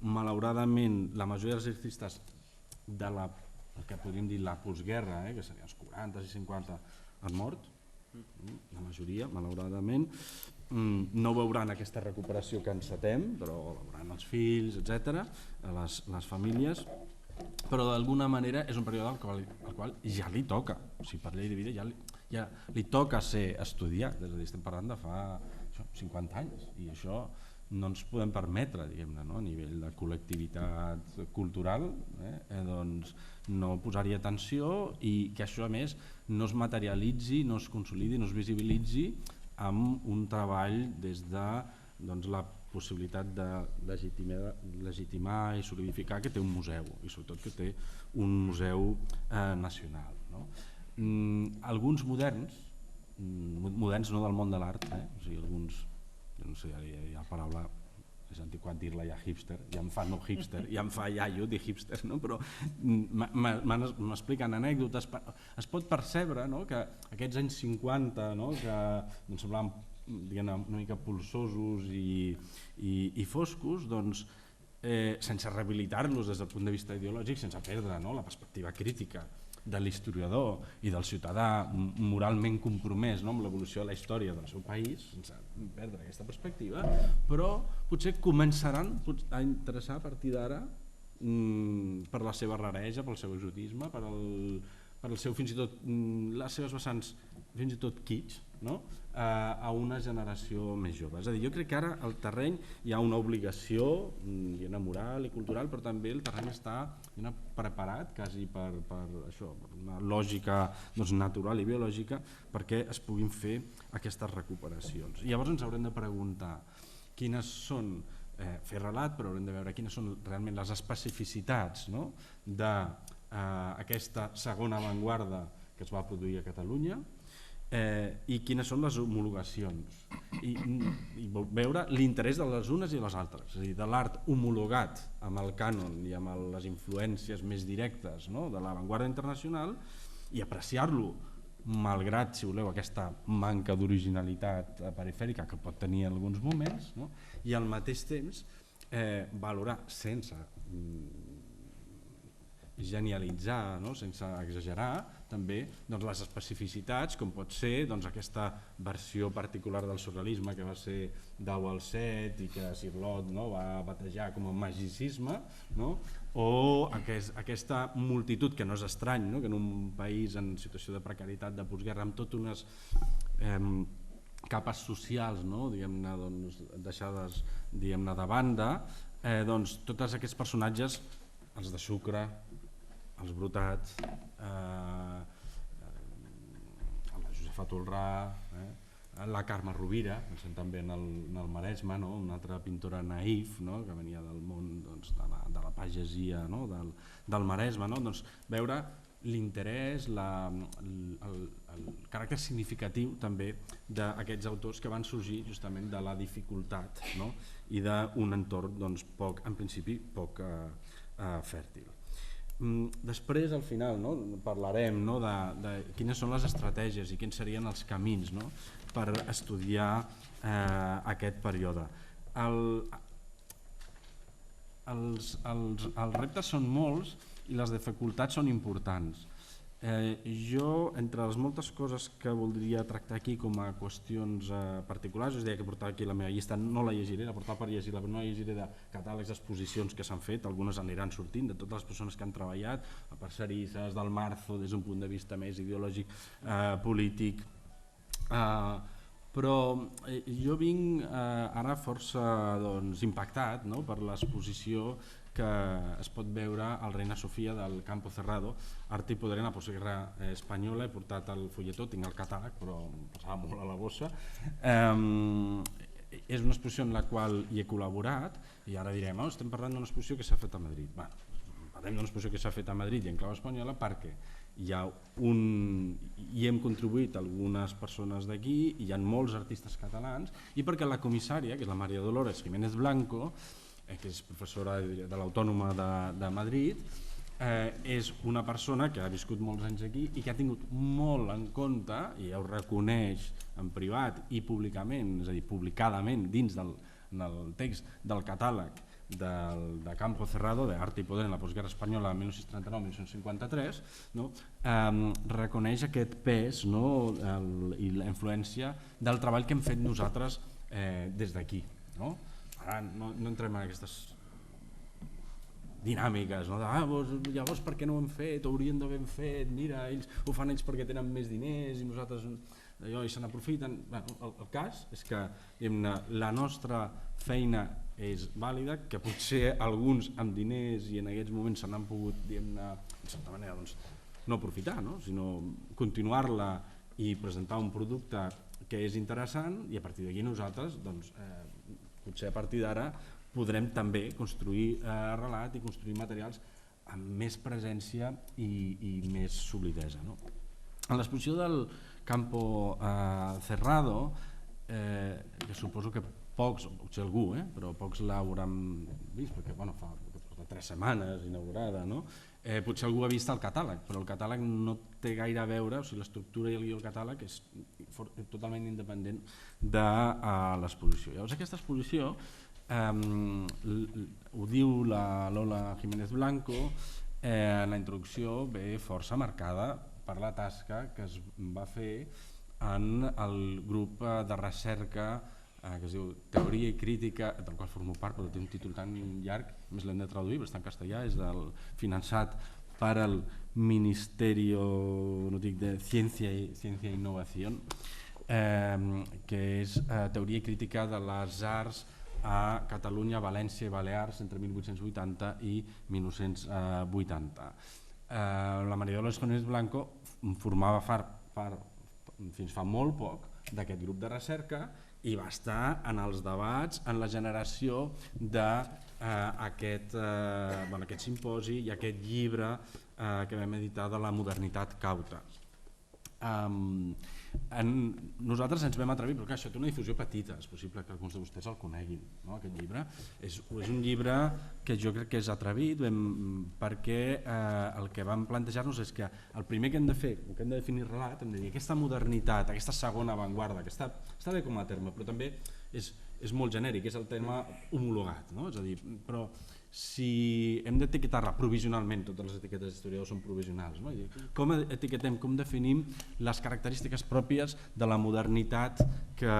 malauradament, la majoria dels artistes de el que podríem dir la postguerra, que serien els 40 i 50, han mort, la majoria, malauradament. No veuran aquesta recuperació que encetem, però veuran els fills, etc., les famílies, però d'alguna manera és un període al qual ja li toca, o sigui, per llei de vida ja li toca ser estudiat, és a dir, estem parlant de fa 50 anys i això no ens podem permetre, diguem-ne, no? A nivell de col·lectivitat cultural, doncs no posar-hi atenció i que això a més no es materialitzi, no es consolidi, no es visibilitzi amb un treball des de doncs, la possibilitat de legitimar i solidificar que té un museu i sobretot que té un museu nacional. No? Alguns moderns no del món de l'art, o sigui, alguns, no sé, hi ha paraula, és antiquat dir-la ja hipster, ja em fa no hipster, ja em fa iaio dir hipster, no? Però m'expliquen anècdotes, es pot percebre, no? Que aquests anys 50, no? Que doncs, semblaven una mica polsosos i foscos, doncs, sense rehabilitar-los des del punt de vista ideològic, sense perdre, no? La perspectiva crítica de l'historiador i del ciutadà moralment compromès, no? Amb l'evolució de la història del seu país, sense perdre aquesta perspectiva, però potser començaran a interessar a partir d'ara per la seva rareja, pel seu exotisme, per el seu fins i tot les seves vessants fins i tot kitsch, no? A una generació més jove. És a dir, jo crec que ara al terreny hi ha una obligació moral i cultural, però també el terreny està preparat quasi per això, per una lògica doncs, natural i biològica perquè es puguin fer aquestes recuperacions. I llavors ens haurem de preguntar quines són, fer relat, però haurem de veure quines són realment les especificitats, no? D'aquesta segona avantguarda que es va produir a Catalunya, i quines són les homologacions i veure l'interès de les unes i les altres, és a dir, de l'art homologat amb el cànon i amb les influències més directes, no? De l'avantguarda internacional i apreciar-lo malgrat, si voleu, aquesta manca d'originalitat perifèrica que pot tenir en alguns moments, no? I al mateix temps valorar sense genialitzar, no? Sense exagerar també doncs, les especificitats, com pot ser doncs, aquesta versió particular del surrealisme que va ser Dau al Set i que Sirlot, no? Va batejar com a magicisme, no? O aquesta multitud que no és estrany, no? Que en un país en situació de precarietat de postguerra amb totes unes capes socials, no? Diguem-ne, doncs, deixades diguem-ne, de banda, doncs, tots aquests personatges, els de Sucre, els Brotat, la Josefat Olrà, la Carme Rovira, també en el Maresme, una altra pintora naïf, que venia del món de la pagesia del Maresme, veure l'interès, el caràcter significatiu també d'aquests autors que van sorgir justament de la dificultat i d'un entorn en principi poc fèrtil. Després, al final, parlarem de quines són les estratègies i quins serien els camins per estudiar aquest període. Els reptes són molts i les dificultats són importants. Jo, entre les moltes coses que voldria tractar aquí com a qüestions particulars, us deia que portava aquí la meva llista, no la llegiré, la portava per llegir-la, però no la llegiré, de catàlegs d'exposicions que s'han fet, algunes aniran sortint, de totes les persones que han treballat, a Parcerisses, del Marzo, des d'un punt de vista més ideològic, polític, però jo vinc ara força impactat per l'exposició que es pot veure al Reina Sofia del Campo Cerrado, Arte y poder en la postguerra espanyola. He portat el fulletó, tinc el catàleg, però em passava molt a la bossa. És una exposició en la qual hi he col·laborat i ara direm, estem parlant d'una exposició que s'ha fet a Madrid. Parlem d'una exposició que s'ha fet a Madrid i en clau espanyola perquè hi hem contribuït algunes persones d'aquí, hi ha molts artistes catalans i perquè la comissària, que és la María Dolores Jiménez Blanco, que és professora de l'Autònoma de Madrid, és una persona que ha viscut molts anys aquí i que ha tingut molt en compte, i ja ho reconeix en privat i públicament, és a dir, publicadament dins del text del catàleg de Campo Cerrado, de Arte y poder en la postguerra espanyola 1939-1953, reconeix aquest pes i la influència del treball que hem fet nosaltres des d'aquí. Ara no entrem en aquestes dinàmiques, llavors per què no ho hem fet, ho haurien d'haver fet, mira, ells ho fan perquè tenen més diners i nosaltres i se n'aprofiten. El cas és que la nostra feina és vàlida, que potser alguns amb diners i en aquests moments se n'han pogut, en certa manera, no aprofitar, sinó continuar-la i presentar un producte que és interessant, i a partir d'aquí nosaltres, potser a partir d'ara, podrem també construir relat i construir materials amb més presència i més solidesa. En l'exposició del Campo Cerrado, que suposo que pocs, potser algú, però pocs l'hauran vist, perquè fa 3 setmanes inaugurada, potser algú ha vist el catàleg, però el catàleg no té gaire a veure, o sigui, l'estructura i el guió del catàleg és totalment independent de l'exposició. Llavors aquesta exposició, ho diu la Lola Jiménez Blanco, en la introducció ve força marcada per la tasca que es va fer en el grup de recerca que es diu Teoria i Crítica, del qual formo part, però té un títol tan llarg, més l'hem de traduir, però està en castellà, és finançat per el Ministerio de Ciencia y Innovación, que és Teoria i Crítica de les Arts a Catalunya, València i Balears entre 1880 i 1980. La María Dolores Jiménez Blanco formava fins fa molt poc d'aquest grup de recerca i va estar en els debats, en la generació d'aquest simposi i aquest llibre que vam editar de la modernitat cauta. Nosaltres ens vam atrevir, però això té una difusió petita, és possible que alguns de vostès el coneguin, aquest llibre. És un llibre que jo crec que és atrevit perquè el que vam plantejar-nos és que el primer que hem de fer, que hem de definir relat, hem de dir aquesta modernitat, aquesta segona avantguarda, que està bé com a terme, però també és molt genèric, és el terme homologat, és a dir, però si hem d'etiquetar-la provisionalment, totes les etiquetes d'historiadors són provisionals, com etiquetem, com definim les característiques pròpies de la modernitat que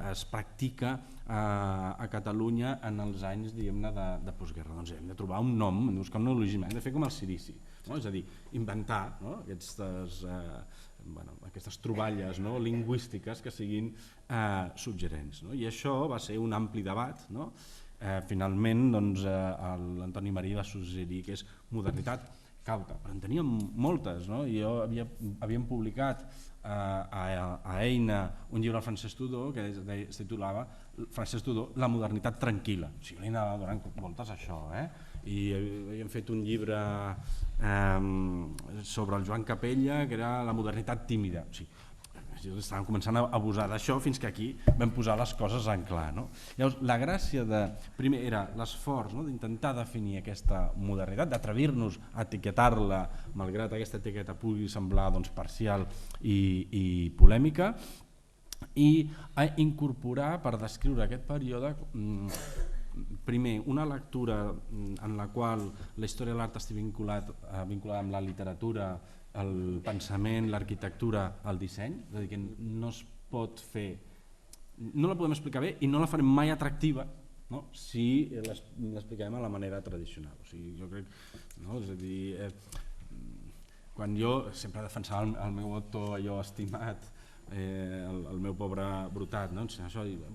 es practica a Catalunya en els anys de postguerra? Doncs hem de trobar un nom, hem de buscar un neologisme, hem de fer com el Sirici, és a dir, inventar aquestes troballes lingüístiques que siguin suggerents. I això va ser un ampli debat. Finalment l'Antoni Marí va suggerir que és modernitat cauta, però en teníem moltes, no? I havíem publicat a Eina un llibre al Francesc Tudó que es titulava Francesc Tudó, la modernitat tranquil·la. O sigui, li anava donant voltes a això, i havíem fet un llibre sobre el Joan Capella que era la modernitat tímida. O sigui, estàvem començant a abusar d'això fins que aquí vam posar les coses en clar, no? Llavors, la gràcia primer era l'esforç d'intentar definir aquesta modernitat, d'atrevir-nos a etiquetar-la, malgrat aquesta etiqueta pugui semblar parcial i polèmica, i a incorporar per descriure aquest període primer una lectura en la qual la història de l'art estigui vinculada amb la literatura, el pensament, l'arquitectura, el disseny, és a dir, que no es pot fer, no la podem explicar bé i no la farem mai atractiva si l'expliquem a la manera tradicional. O sigui, jo crec, és a dir, quan jo sempre defensava el meu autor allò estimat, el meu pobre Brutat,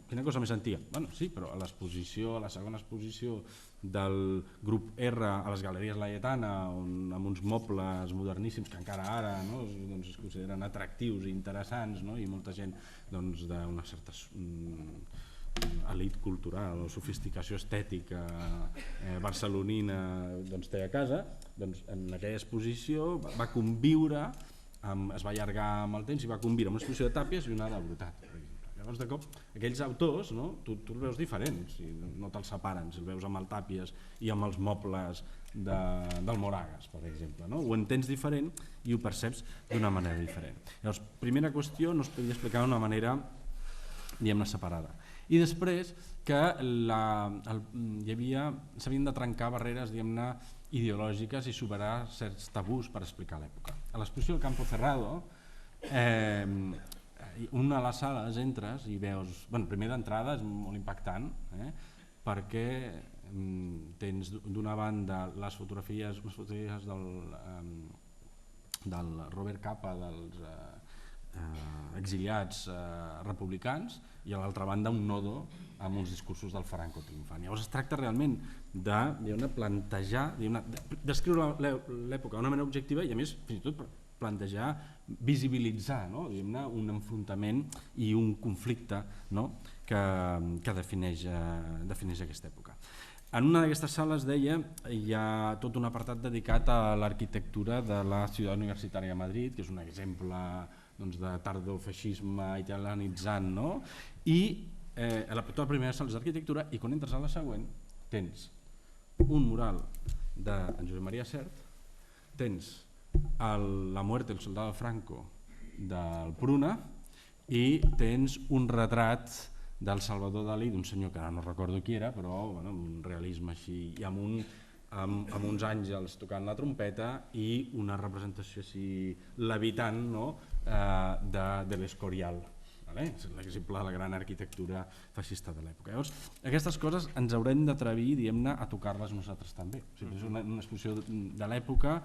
quina cosa més antiga? Bueno, sí, però a l'exposició, a la segona exposició del grup R a les Galeries Laietana, amb uns mobles moderníssims que encara ara es consideren atractius i interessants, i molta gent d'una certa elit cultural o sofisticació estètica barcelonina té a casa, en aquella exposició va conviure, es va allargar amb el temps i va conviure amb una exposició de Tàpies i una de Brutat. Llavors, de cop, aquells autors, tu els veus diferents, no te'ls separen, si els veus amb el Tàpies i amb els mobles del Moragas, per exemple. Ho entens diferent i ho perceps d'una manera diferent. Llavors, primera qüestió, no es podia explicar d'una manera, diguem-ne, separada. I després que s'havien de trencar barreres, diguem-ne, ideològiques i superar certs tabús per explicar l'època. A l'exposició del Campo Cerrado, una de les sales entres i veus, primer d'entrada és molt impactant, perquè tens d'una banda les fotografies del Robert Capa, dels exiliats republicans, i a l'altra banda un nodo amb uns discursos del Franco triomfant. Llavors es tracta realment de plantejar, descriure l'època d'una manera objectiva i a més fins i tot plantejar, visibilitzar un enfrontament i un conflicte que defineix aquesta època. En una d'aquestes sales, deia, hi ha tot un apartat dedicat a l'arquitectura de la Ciutat Universitària de Madrid, que és un exemple de tardofeixisme italianitzant, i tota la primera sala és d'arquitectura i quan entres a la següent tens un mural d'en Josep Maria Sert, tens La muerte del soldado Franco del Pruna i tens un retrat del Salvador Dalí, d'un senyor que ara no recordo qui era, però un realisme així, i amb uns àngels tocant la trompeta i una representació així levitant de l'Escorial. És l'exemple de la gran arquitectura feixista de l'època. Llavors, aquestes coses ens haurem d'atrevir, diguem-ne, a tocar-les nosaltres també. És una exposició de l'època,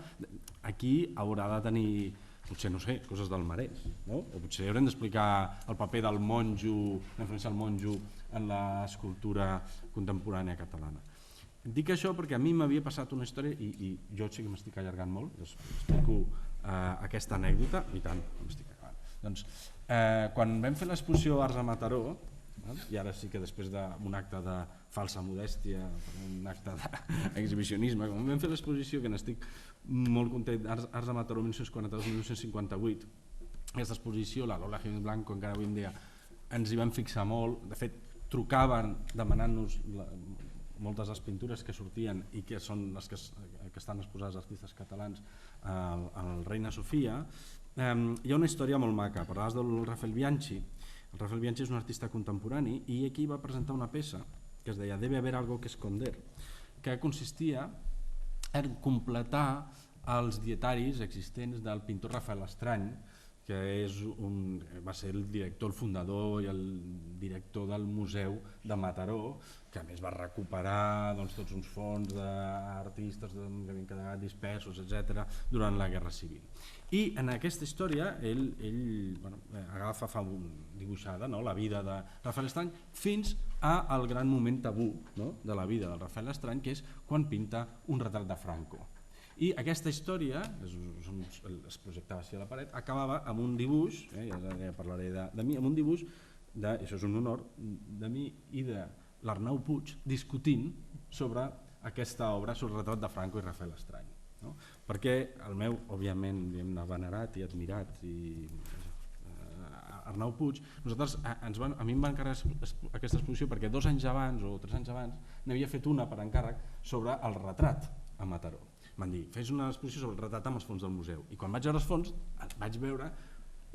aquí haurà de tenir, potser, no sé, coses del Marès, o potser haurem d'explicar el paper del monjo, la influència del monjo en l'escultura contemporània catalana. Dic això perquè a mi m'havia passat una història, i jo sí que m'estic allargant molt, explico aquesta anècdota, i tant, m'estic acabant. Doncs, quan vam fer l'exposició Arts a Mataró, i ara sí que després d'un acte de falsa modèstia, un acte d'exhibicionisme, quan vam fer l'exposició, que n'estic molt content, Arts a Mataró 1942-1958, aquesta exposició, la Lola Jiménez Blanco, encara avui en dia, ens hi vam fixar molt, de fet trucaven demanant-nos moltes de les pintures que sortien i que són les que estan exposades als artistes catalans al Reina Sofia. Hi ha una història molt maca, parlaves del Rafael Bianchi. El Rafael Bianchi és un artista contemporani i aquí va presentar una peça que es deia Debe haber algo que esconder, que consistia en completar els dietaris existents del pintor Rafael Estrany, que va ser el director, el fundador i el director del Museu de Mataró, que a més va recuperar tots uns fons d'artistes que havien quedat dispersos, etc., durant la Guerra Civil. I en aquesta història ell agafa, fa dibuixada la vida de Rafael Estrany fins al gran moment tabú de la vida del Rafael Estrany, que és quan pinta un retrat de Franco. I aquesta història, es projectava així a la paret, acabava amb un dibuix, ja parlaré de mi, amb un dibuix, això és un honor, de mi i de l'Arnau Puig discutint sobre aquesta obra, sobre el retrat de Franco i Rafael Estrany. Perquè el meu, òbviament, venerat i admirat Arnau Puig, a mi em va encarregar aquesta exposició perquè 2 anys abans o 3 anys abans n'havia fet una per encàrrec sobre el retrat a Mataró. Van dir, fes una exposició sobre el retrat amb els fons del museu, i quan vaig veure els fons vaig veure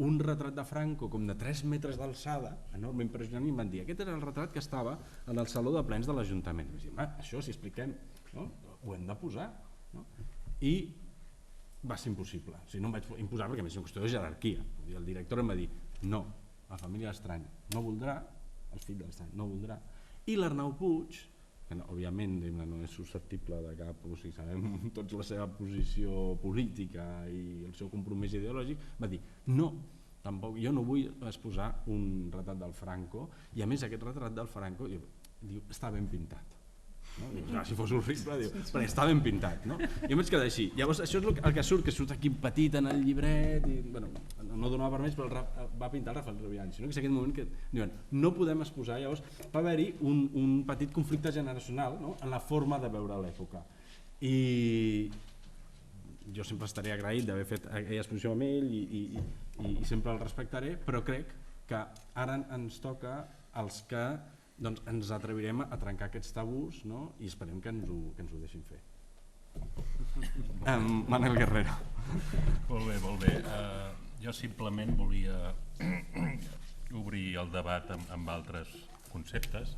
un retrat de Franco com de 3 metres d'alçada, enorme, impressionant, i em van dir, aquest era el retrat que estava en el saló de plens de l'Ajuntament. Vaig dir, això si expliquem, ho hem de posar. I va ser impossible, no em vaig imposar perquè és una qüestió de jerarquia. El director em va dir, no, la família Estrany no voldrà, el fill de l'Estrany no voldrà, i l'Arnau Puig, que òbviament no és susceptible de cap, sabem tots la seva posició política i el seu compromís ideològic, va dir, no, tampoc, jo no vull exposar un retrat del Franco, i a més aquest retrat del Franco està ben pintat. Si fos horrible, perquè està ben pintat. Jo em vaig quedar així. Llavors això és el que surt aquí petit en el llibret, i no donava per més, però va pintar el Rafael Rubián, sinó que és aquest moment que diuen no podem exposar. Llavors va haver-hi un petit conflicte generacional en la forma de veure l'època, i jo sempre estaré agraït d'haver fet aquella exposició amb ell i sempre el respectaré, però crec que ara ens toca als que ens atrevirem a trencar aquests tabús, i esperem que ens ho deixin fer. Manel Guerrero. Molt bé. Jo simplement volia obrir el debat amb altres conceptes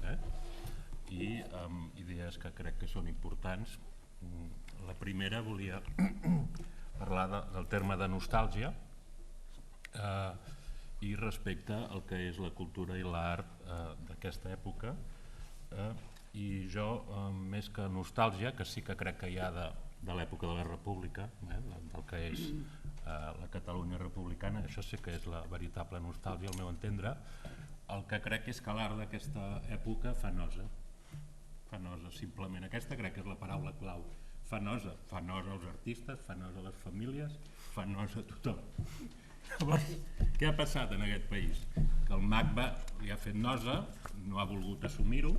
i amb idees que crec que són importants. La primera volia parlar del terme de nostàlgia i respecte al que és la cultura i l'art d'aquesta època, i jo, més que nostàlgia, que sí que crec que hi ha de l'època de la República, del que és la Catalunya republicana, això sí que és la veritable nostàlgia al meu entendre, el que crec és que l'art d'aquesta època fa nosa, simplement. Aquesta crec que és la paraula clau, fa nosa als artistes, fa nosa a les famílies, fa nosa a tothom. Llavors, què ha passat en aquest país? Que el MACBA li ha fet nosa, no ha volgut assumir-ho,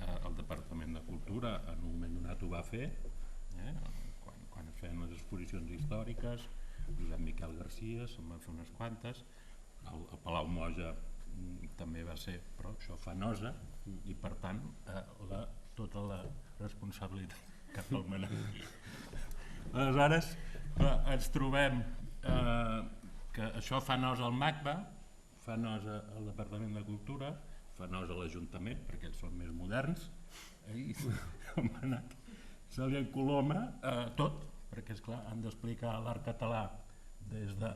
el Departament de Cultura en un moment donat ho va fer, quan es feien les exposicions històriques, Josep Miquel Garcia se'n van fer unes quantes, el Palau Moja també va ser, però això fa nosa, i per tant tota la responsabilitat cap al menat. Aleshores ens trobem que això fa nosa al MACBA, fa nosa al Departament de Cultura, fa nosa a l'Ajuntament, perquè ells són més moderns, i el manat se li encoloma tot, perquè esclar, han d'explicar l'art català des de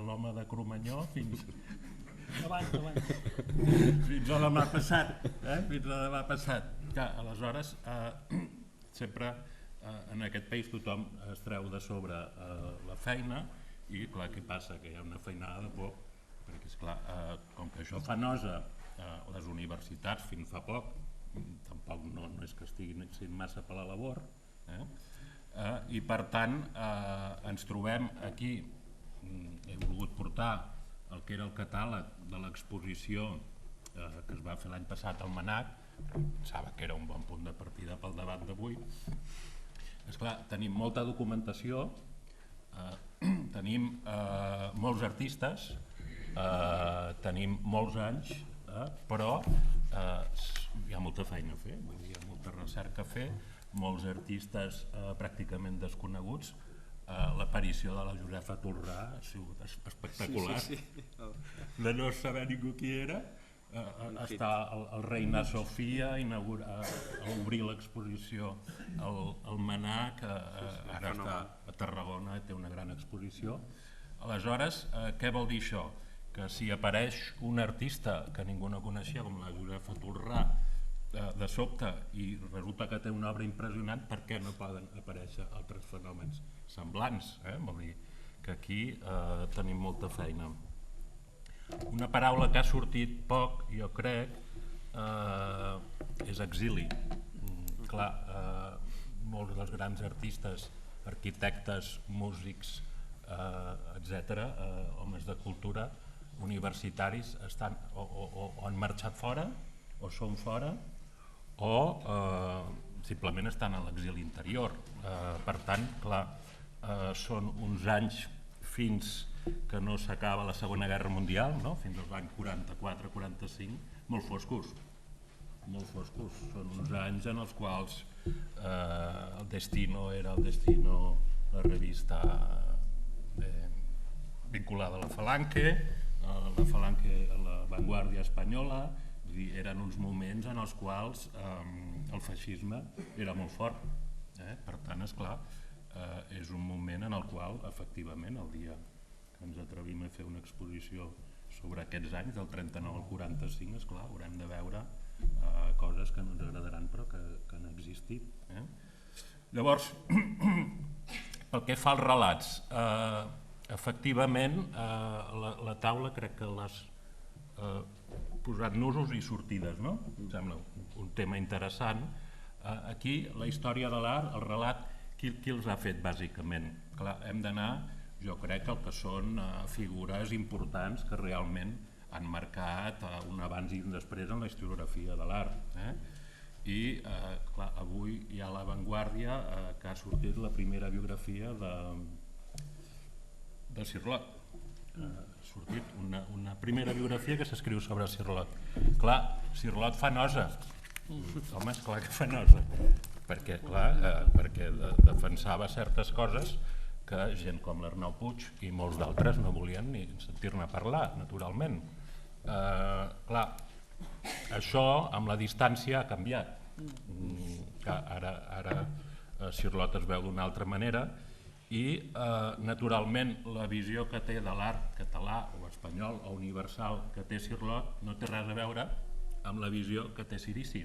l'home de Cromanyó fins a demà passat. Aleshores, sempre en aquest país tothom es treu de sobre la feina, i clar, què passa? Que hi ha una feinada de por, perquè esclar, com que això fa nosa a les universitats fins fa poc, tampoc no és que estiguin massa per la labor, i per tant ens trobem aquí. He volgut portar el que era el catàleg de l'exposició que es va fer l'any passat al MNAC, pensava que era un bon punt de partida pel debat d'avui. Esclar, tenim molta documentació, tenim molts artistes, tenim molts anys, però hi ha molta feina a fer, hi ha molta recerca a fer, molts artistes pràcticament desconeguts. L'aparició de la Josefa Tolrà ha sigut espectacular, de no saber ningú qui era, està el Reina Sofia a obrir l'exposició al MNAC, ara està a Tarragona i té una gran exposició. Aleshores, què vol dir això? Que si apareix un artista que ningú no coneixia, com la Josefa Tolrà, de sobte, i resulta que té una obra impressionant, per què no poden aparèixer altres fenòmens semblants? Vol dir que aquí tenim molta feina. Una paraula que ha sortit poc, jo crec, és exili. Clar, molts dels grans artistes arquitectes, músics, etc., homes de cultura, universitaris, estan o han marxat fora, o són fora, o simplement estan a l'exili interior. Per tant, clar, són uns anys fins que no s'acaba la Segona Guerra Mundial, no? Fins als anys 44-45, molt foscos. Molt foscos. Són uns anys en els quals el Destino era el Destino, la revista vinculada a la Falange, a la Vanguardia espanyola. Eren uns moments en els quals el feixisme era molt fort. Per tant, esclar, és un moment en el qual, efectivament, el dia que ens atrevim a fer una exposició sobre aquests anys, del 39 al 45, esclar, haurem de veure coses que no ens agradaran però que han existit. Llavors, pel que fa als relats, efectivament, la taula crec que l'has posat nusos i sortides, no? Em sembla un tema interessant. Aquí, la història de l'art, el relat, qui els ha fet bàsicament? Clar, hem d'anar, jo crec, el que són figures importants que realment han marcat un abans i un després en la historiografia de l'art. I clar, avui hi ha La Vanguardia que ha sortit la primera biografia de Cirlot. Ha sortit una primera biografia que s'escriu sobre Cirlot. Clar, Cirlot fa nosa. Home, és clar que fa nosa. Perquè defensava certes coses que gent com l'Arnau Puig i molts d'altres no volien ni sentir-ne parlar, naturalment. Clar, això amb la distància ha canviat. Ara Cirlot es veu d'una altra manera i naturalment la visió que té de l'art català o espanyol o universal que té Cirlot no té res a veure amb la visió que té Cirici,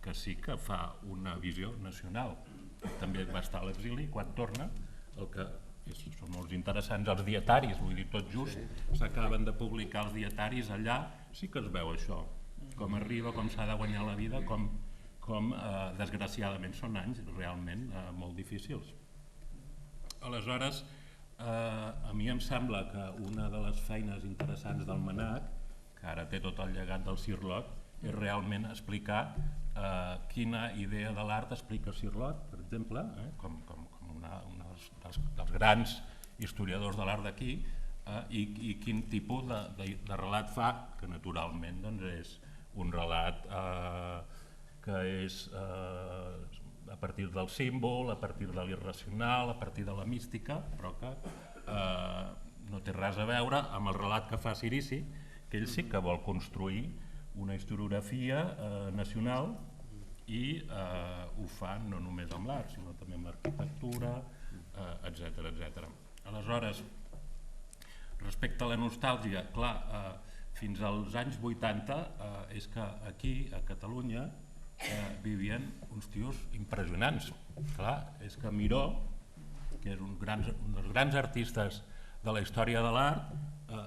que sí que fa una visió nacional. També va estar a l'exili, quan torna, el que són molt interessants els dietaris, vull dir, tot just s'acaben de publicar els dietaris allà, sí que es veu això, com arriba, com s'ha de guanyar la vida, com desgraciadament són anys realment molt difícils. Aleshores, a mi em sembla que una de les feines interessants del MNAC, que ara té tot el llegat del Cirlot, és realment explicar quina idea de l'art explica Cirlot, per exemple, com un dels grans historiadors de l'art d'aquí, i quin tipus de relat fa, que naturalment és un relat que és a partir del símbol, a partir de l'irracional, a partir de la mística, però que no té res a veure amb el relat que fa Cirici, que ell sí que vol construir una historiografia nacional i ho fa no només amb l'art, sinó també amb l'arquitectura, etc. Aleshores, respecte a la nostàlgia, clar, fins als anys 80 és que aquí, a Catalunya, vivien uns tios impressionants. Clar, és que Miró, que és un dels grans artistes de la història de l'art,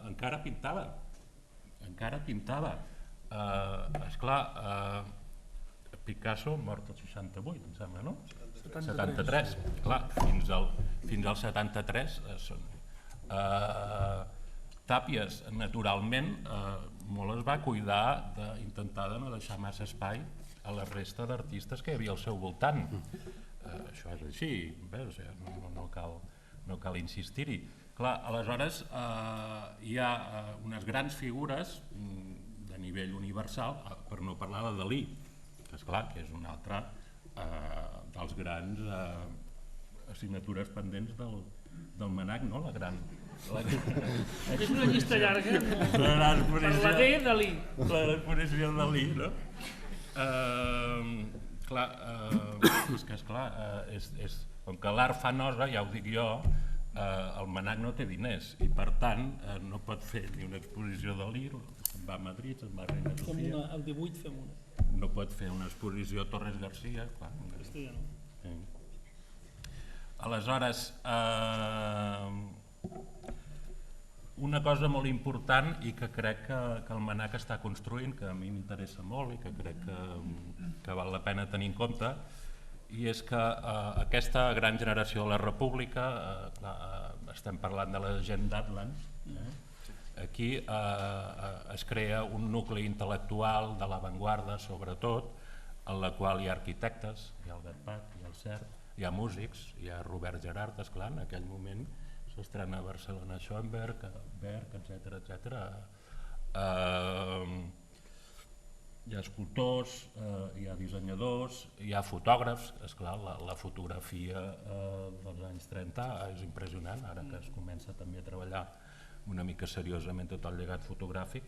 encara pintava. Esclar, Picasso, mort al 68, em sembla, no? 73. Clar, fins al 73 són... Tàpies, naturalment, molt es va cuidar d'intentar de no deixar massa espai a la resta d'artistes que hi havia al seu voltant. Això és així, no cal insistir-hi. Clar, aleshores hi ha unes grans figures de nivell universal, per no parlar de Dalí, que esclar, que és un altre dels grans assignatures pendents del MNAC, no? La gran... És una llista llarga. Parlaré de Dalí. L'exposició de Dalí, no? Clar, és que esclar, com que l'art fa nosa, ja ho dic jo, el MNAC no té diners i per tant no pot fer ni una exposició de Dalí, se'n va a Madrid, se'n va a Reina Sofia. El 18 fem una. No pot fer una exposició a Torres Garcia, clar. Aleshores, una cosa molt important i que crec que el MNAC està construint, que a mi m'interessa molt i que crec que val la pena tenir en compte, i és que aquesta gran generació de la República, estem parlant de la gent d'Atlant, aquí es crea un nucli intel·lectual de l'avantguarda, sobretot, en la qual hi ha arquitectes, hi ha el Gatpac, hi ha el Cert, hi ha músics, hi ha Robert Gerard, esclar, en aquell moment s'estrena a Barcelona Schoenberg, Berg, etc. Hi ha escultors, hi ha dissenyadors, hi ha fotògrafs, esclar, la fotografia dels anys 30 és impressionant, ara que es comença també a treballar una mica seriosament tot el llegat fotogràfic.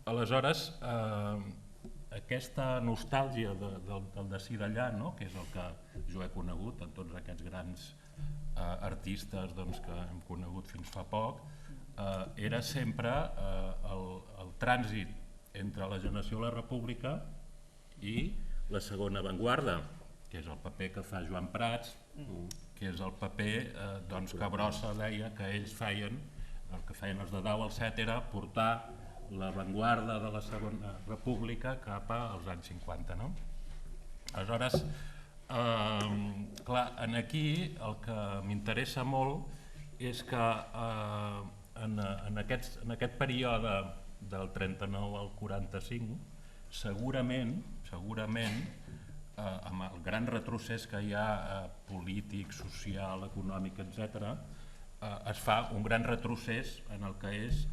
Aleshores, aquesta nostàlgia del d'ací d'allà, que és el que jo he conegut en tots aquests grans artistes que hem conegut fins fa poc, era sempre el trànsit entre la generació de la República i la segona avantguarda, que és el paper que fa Joan Prats, que és el paper que Brossa deia que ells feien, el que feien els de Dau al Set era portar l'avantguarda de la Segona República cap als anys 50. Aleshores, clar, aquí el que m'interessa molt és que en aquest període del 39 al 45, segurament, amb el gran retrocés que hi ha polític, social, econòmic, etc., es fa un gran retrocés en el que és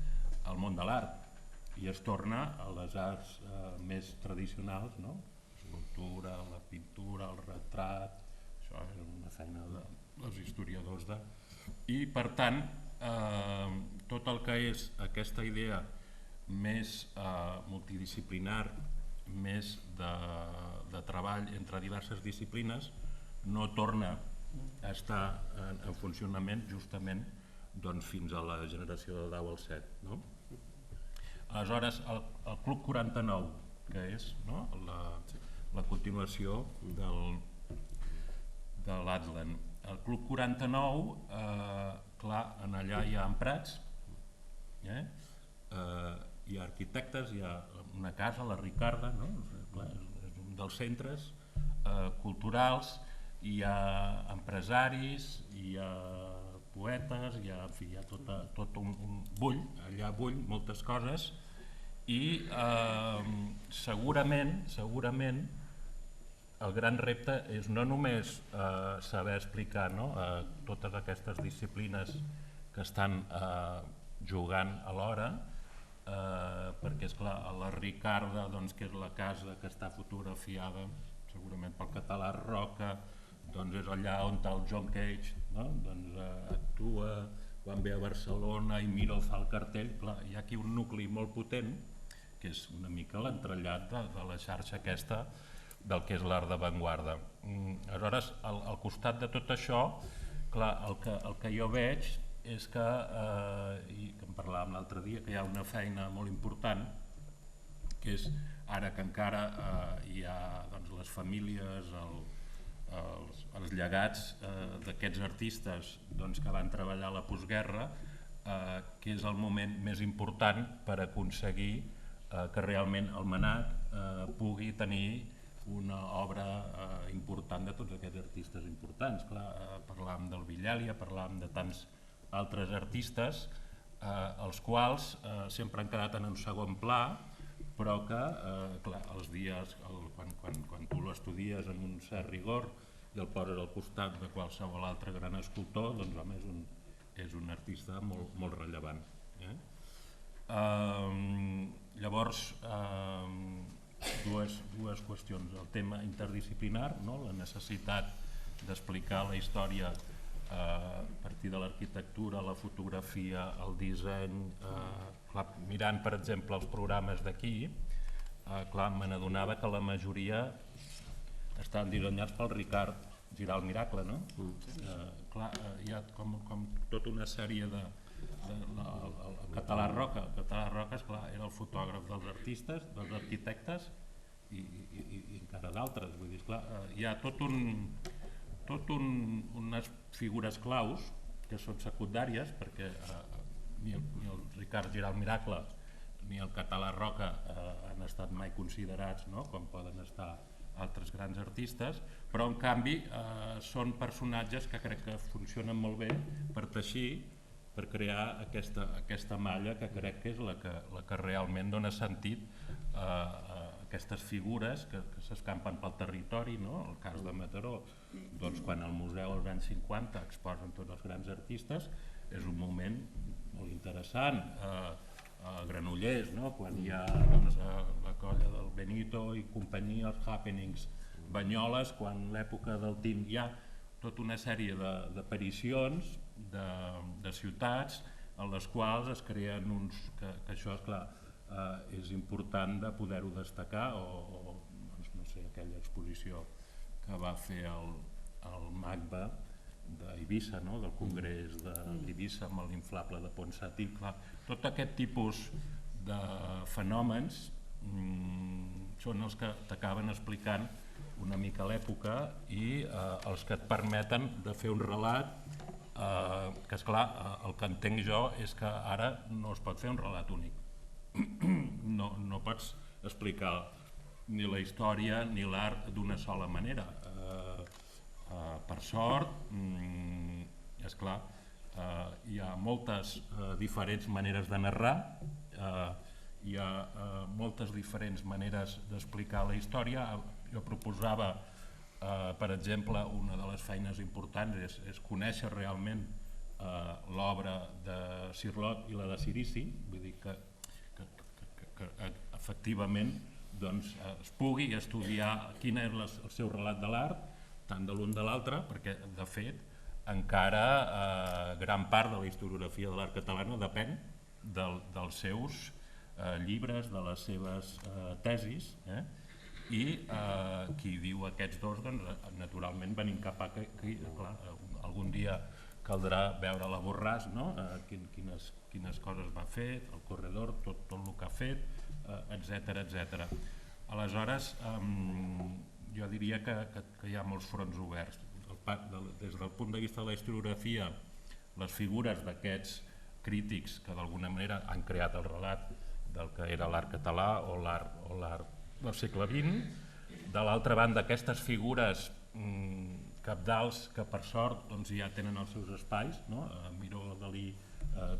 el món de l'art i es torna a les arts més tradicionals, l'escultura, la pintura, el retrat, això és una feina dels historiadors I per tant, tot el que és aquesta idea més multidisciplinar, més de treball entre diverses disciplines, no torna a estar en funcionament justament fins a la generació de Dau al Set. Aleshores, el Club 49, que és la continuació de l'Atlant. El Club 49, clar, allà hi ha Prats, hi ha arquitectes, hi ha una casa, la Ricarda, és un dels centres culturals, hi ha empresaris, hi ha poetes, hi ha tot un bull, allà bull moltes coses i segurament el gran repte és no només saber explicar totes aquestes disciplines que estan jugant alhora, perquè esclar, a la Ricarda, que és la casa que està fotografiada segurament pel català Roca, és allà on el John Cage actua quan ve a Barcelona i mira el fa el cartell. Hi ha aquí un nucli molt potent que és una mica l'entrellat de la xarxa aquesta del que és l'art d'avantguarda. Aleshores, al costat de tot això, el que jo veig és que, i que en parlàvem l'altre dia, que hi ha una feina molt important, que és ara que encara hi ha les famílies, els llegats d'aquests artistes que van treballar a la postguerra, que és el moment més important per aconseguir que realment el MNAC pugui tenir una obra important de tots aquests artistes importants. Parlàvem del Villàlia, parlàvem de tants altres artistes, els quals sempre han quedat en un segon pla, però que els dies, quan tu l'estudies amb un cert rigor i el poses al costat de qualsevol altre gran escultor, doncs home, és un artista molt rellevant. Llavors, dues qüestions. El tema interdisciplinar, la necessitat d'explicar la història a partir de l'arquitectura, la fotografia, el disseny. Mirant, per exemple, els programes d'aquí, me n'adonava que la majoria estan dissenyats pel Ricard Giralt Miracle, no? Hi ha com tota una sèrie de... El Català Roca, esclar, era el fotògraf dels artistes, dels arquitectes i encara d'altres. Vull dir, esclar, hi ha unes figures claus que són secundàries, perquè ni el Ricard Giralt Miracle ni el Català Roca han estat mai considerats com poden estar altres grans artistes, però en canvi són personatges que crec que funcionen molt bé per teixir, per crear aquesta malla que crec que és la que realment dona sentit a aquestes figures que s'escampen pel territori, no? El cas de Mataró, doncs quan al museu als anys 50 exposen tots els grans artistes, és un moment molt interessant. A Granollers, no? Quan hi ha doncs, la colla del Benito i companyia, els happenings, Banyoles, quan l'època del Tim hi ha tota una sèrie d'aparicions de ciutats en les quals es creen uns... que això, esclar, és important de poder-ho destacar, o doncs, no sé, aquella exposició que va fer el MACBA d'Eivissa, no? Del Congrés d'Eivissa amb l'inflable de Ponsatí. Tot aquest tipus de fenòmens són els que t'acaben explicant una mica l'època i els que et permeten de fer un relat que, esclar, el que entenc jo és que ara no es pot fer un relat únic. No pots explicar ni la història ni l'art d'una sola manera. Per sort, esclar, hi ha moltes diferents maneres de narrar, hi ha moltes diferents maneres d'explicar la història. Jo proposava, per exemple, una de les feines importants és conèixer realment l'obra de Cirlot i la de Cirici, vull dir que efectivament es pugui estudiar quin és el seu relat de l'art, tant de l'un de l'altre, perquè de fet encara gran part de la historiografia de l'art catalana depèn dels seus llibres, de les seves tesis, i qui diu aquests dos, naturalment venim cap a que algun dia caldrà veure la Borràs, quines coses va fer, el corredor, tot el que ha fet, etc. Aleshores, jo diria que hi ha molts fronts oberts. Des del punt de vista de la historiografia, les figures d'aquests crítics que d'alguna manera han creat el relat del que era l'art català o l'art del segle XX. De l'altra banda, aquestes figures cabdals que per sort ja tenen els seus espais, Miró, Dalí,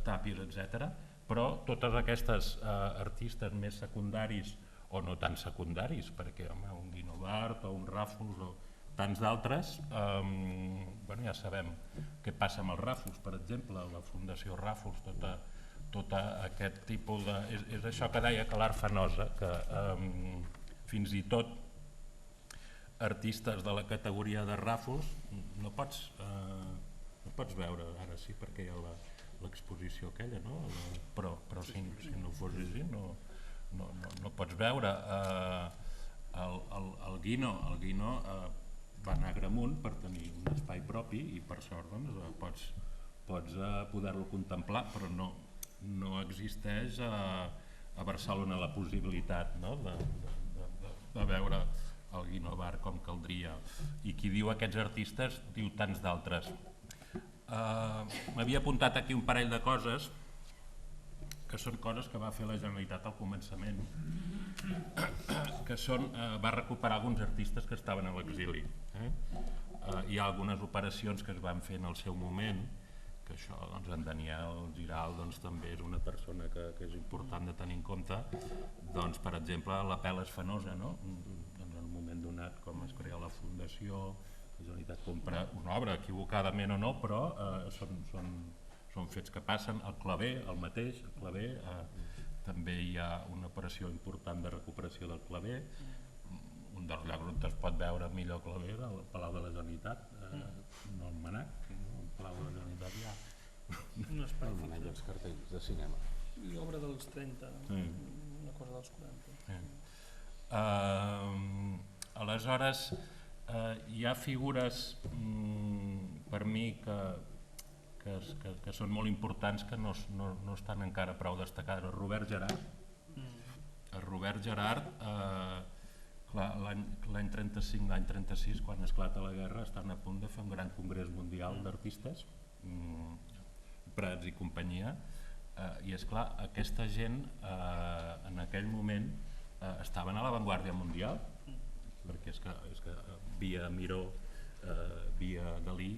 Tàpies, etc. Però totes aquestes artistes més secundaris o no tan secundaris, perquè un Guinovart o un Ràfols o tants d'altres, ja sabem què passa amb el Ràfols, per exemple, la Fundació Ràfols, tot aquest tipus de... És això que deia que l'art fa nosa, que fins i tot artistes de la categoria de Ràfols no pots veure, ara sí perquè hi ha l'exposició aquella, però si no fos així no pots veure. El Guino va anar a Agramunt per tenir un espai propi i per sort pots poder-lo contemplar, però no existeix a Barcelona la possibilitat de veure el Guinovart com caldria. I qui diu aquests artistes diu tants d'altres. M'havia apuntat aquí un parell de coses que són coses que va fer la Generalitat al començament, que va recuperar alguns artistes que estaven a l'exili. Hi ha algunes operacions que es van fer en el seu moment, que això, en Daniel Giral també és una persona que és important de tenir en compte. Per exemple, la Pela Esfanosa, en el moment donat com es crea la Fundació, la Generalitat compra una obra, equivocadament o no, però són fets que passen. El Claver, el mateix, el Claver, també hi ha una operació important de recuperació del Claver, un dels llocs on es pot veure millor Claver, al Palau de la Generalitat, no al Manac, al Palau de la Generalitat hi ha un espai i els cartells de cinema. I obra dels 30, una cosa dels 40. Aleshores, hi ha figures per mi que són molt importants que no estan encara prou destacades. El Robert Gerard, l'any 35, l'any 36, quan esclata la guerra, estan a punt de fer un gran congrés mundial d'artistes, Prats i companyia, i esclar, aquesta gent en aquell moment estaven a l'avantguàrdia mundial. perquè és que via Miró, via Dalí,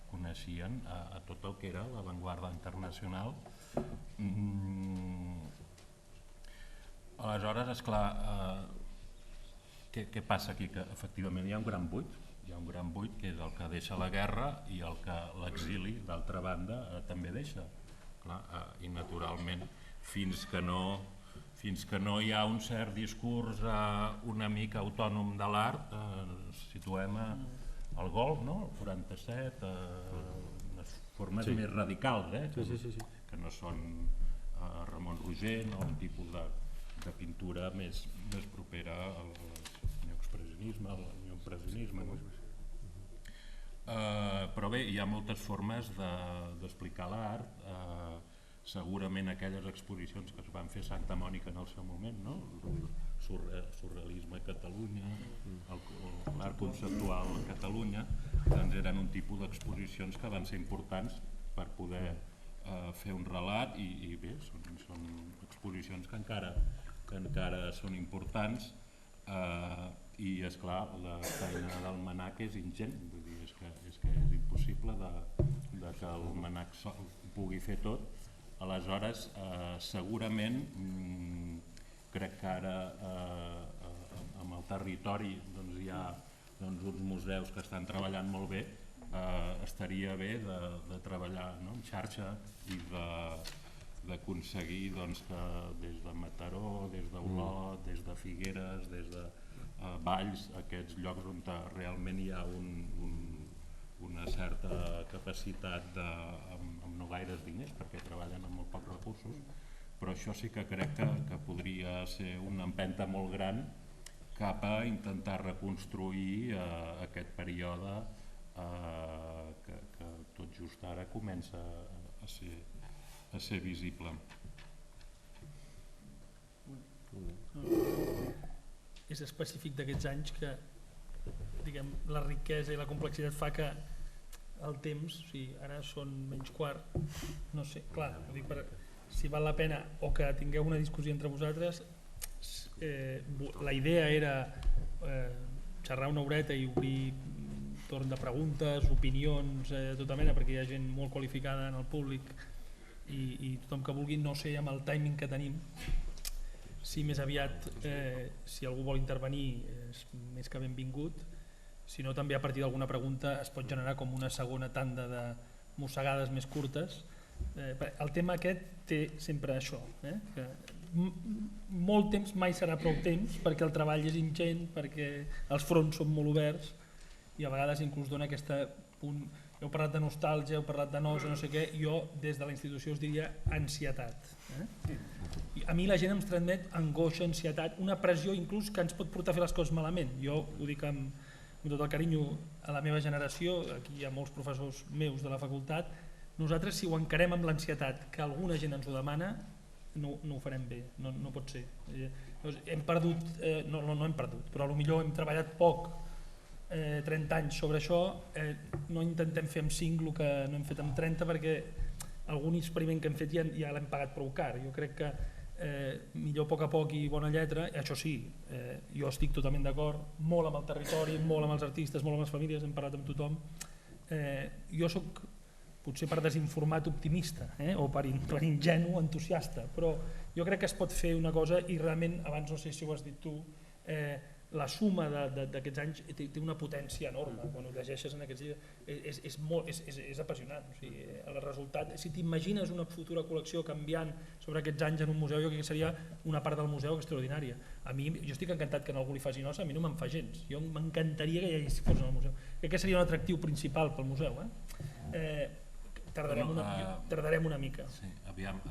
coneixien a tot el que era l'avantguarda internacional. Aleshores, esclar, què passa aquí? Que efectivament hi ha un gran buit, que és el que deixa la guerra i el que l'exili, d'altra banda, també deixa. Clar, i naturalment, fins que no hi ha un cert discurs una mica autònom de l'art, situem el golf, no? El 47, les formes més radicals, que no són Ramon Roger, un tipus de pintura més propera al neoexpressionisme, al neoimpressionisme. Però bé, hi ha moltes formes d'explicar l'art. Segurament aquelles exposicions que es van fer a Santa Mònica en el seu moment, no? El surrealisme a Catalunya, l'art conceptual a Catalunya, doncs eren un tipus d'exposicions que van ser importants per poder fer un relat i bé, són exposicions que encara són importants i esclar, la feina del MNAC és ingent, vull dir, és que és impossible que el MNAC pugui fer tot. Aleshores, segurament, crec que ara amb el territori hi ha uns museus que estan treballant molt bé, estaria bé de treballar en xarxa i d'aconseguir que des de Mataró, des d'Olot, des de Figueres, des de Valls, aquests llocs on realment hi ha una certa capacitat amb no gaires diners, perquè treballen amb molt pocs recursos, però això sí que crec que podria ser una empenta molt gran cap a intentar reconstruir aquest període que tot just ara comença a ser visible. És específic d'aquests anys que la riquesa i la complexitat fa que el temps, ara són menys quart, no sé, clar, si val la pena o que tingueu una discussió entre vosaltres, la idea era xerrar una horeta i obrir torn de preguntes, opinions, de tota mena, perquè hi ha gent molt qualificada en el públic i tothom que vulgui, no sé amb el timing que tenim, si més aviat, si algú vol intervenir és més que benvingut, si no també a partir d'alguna pregunta es pot generar com una segona tanda de mossegades més curtes. El tema aquest té sempre això, que molt temps mai serà prou temps perquè el treball és ingent, perquè els fronts són molt oberts i a vegades inclús dona aquest punt. Heu parlat de nostàlgia, heu parlat de nosa, no sé què, jo des de la institució us diria ansietat. A mi la gent em transmet angoixa, ansietat, una pressió inclús que ens pot portar a fer les coses malament. Jo ho dic amb tot el carinyo a la meva generació, aquí hi ha molts professors meus de la facultat, nosaltres si ho encarem amb l'ansietat que alguna gent ens ho demana, no ho farem bé, no pot ser. Hem perdut, no hem perdut, però potser hem treballat poc 30 anys sobre això, no intentem fer amb 5 el que no hem fet amb 30 perquè algun experiment que hem fet ja l'hem pagat prou car. Jo crec que millor a poc i bona lletra. Això sí, jo estic totalment d'acord, molt amb el territori, molt amb els artistes, molt amb les famílies, hem parlat amb tothom. Jo soc potser per desinformat optimista o per ingenu entusiasta, però jo crec que es pot fer una cosa i realment, abans no sé si ho has dit tu, la suma d'aquests anys té una potència enorme. Quan ho llegeixes en aquests llibres és apassionant. El resultat, si t'imagines una futura col·lecció canviant sobre aquests anys en un museu, jo crec que seria una part del museu extraordinària. Jo estic encantat que a algú li faci nosa, a mi no me'n fa gens. Jo m'encantaria que hi fos en el museu. Crec que seria un atractiu principal pel museu. Tardarem una mica. Sí, aviam,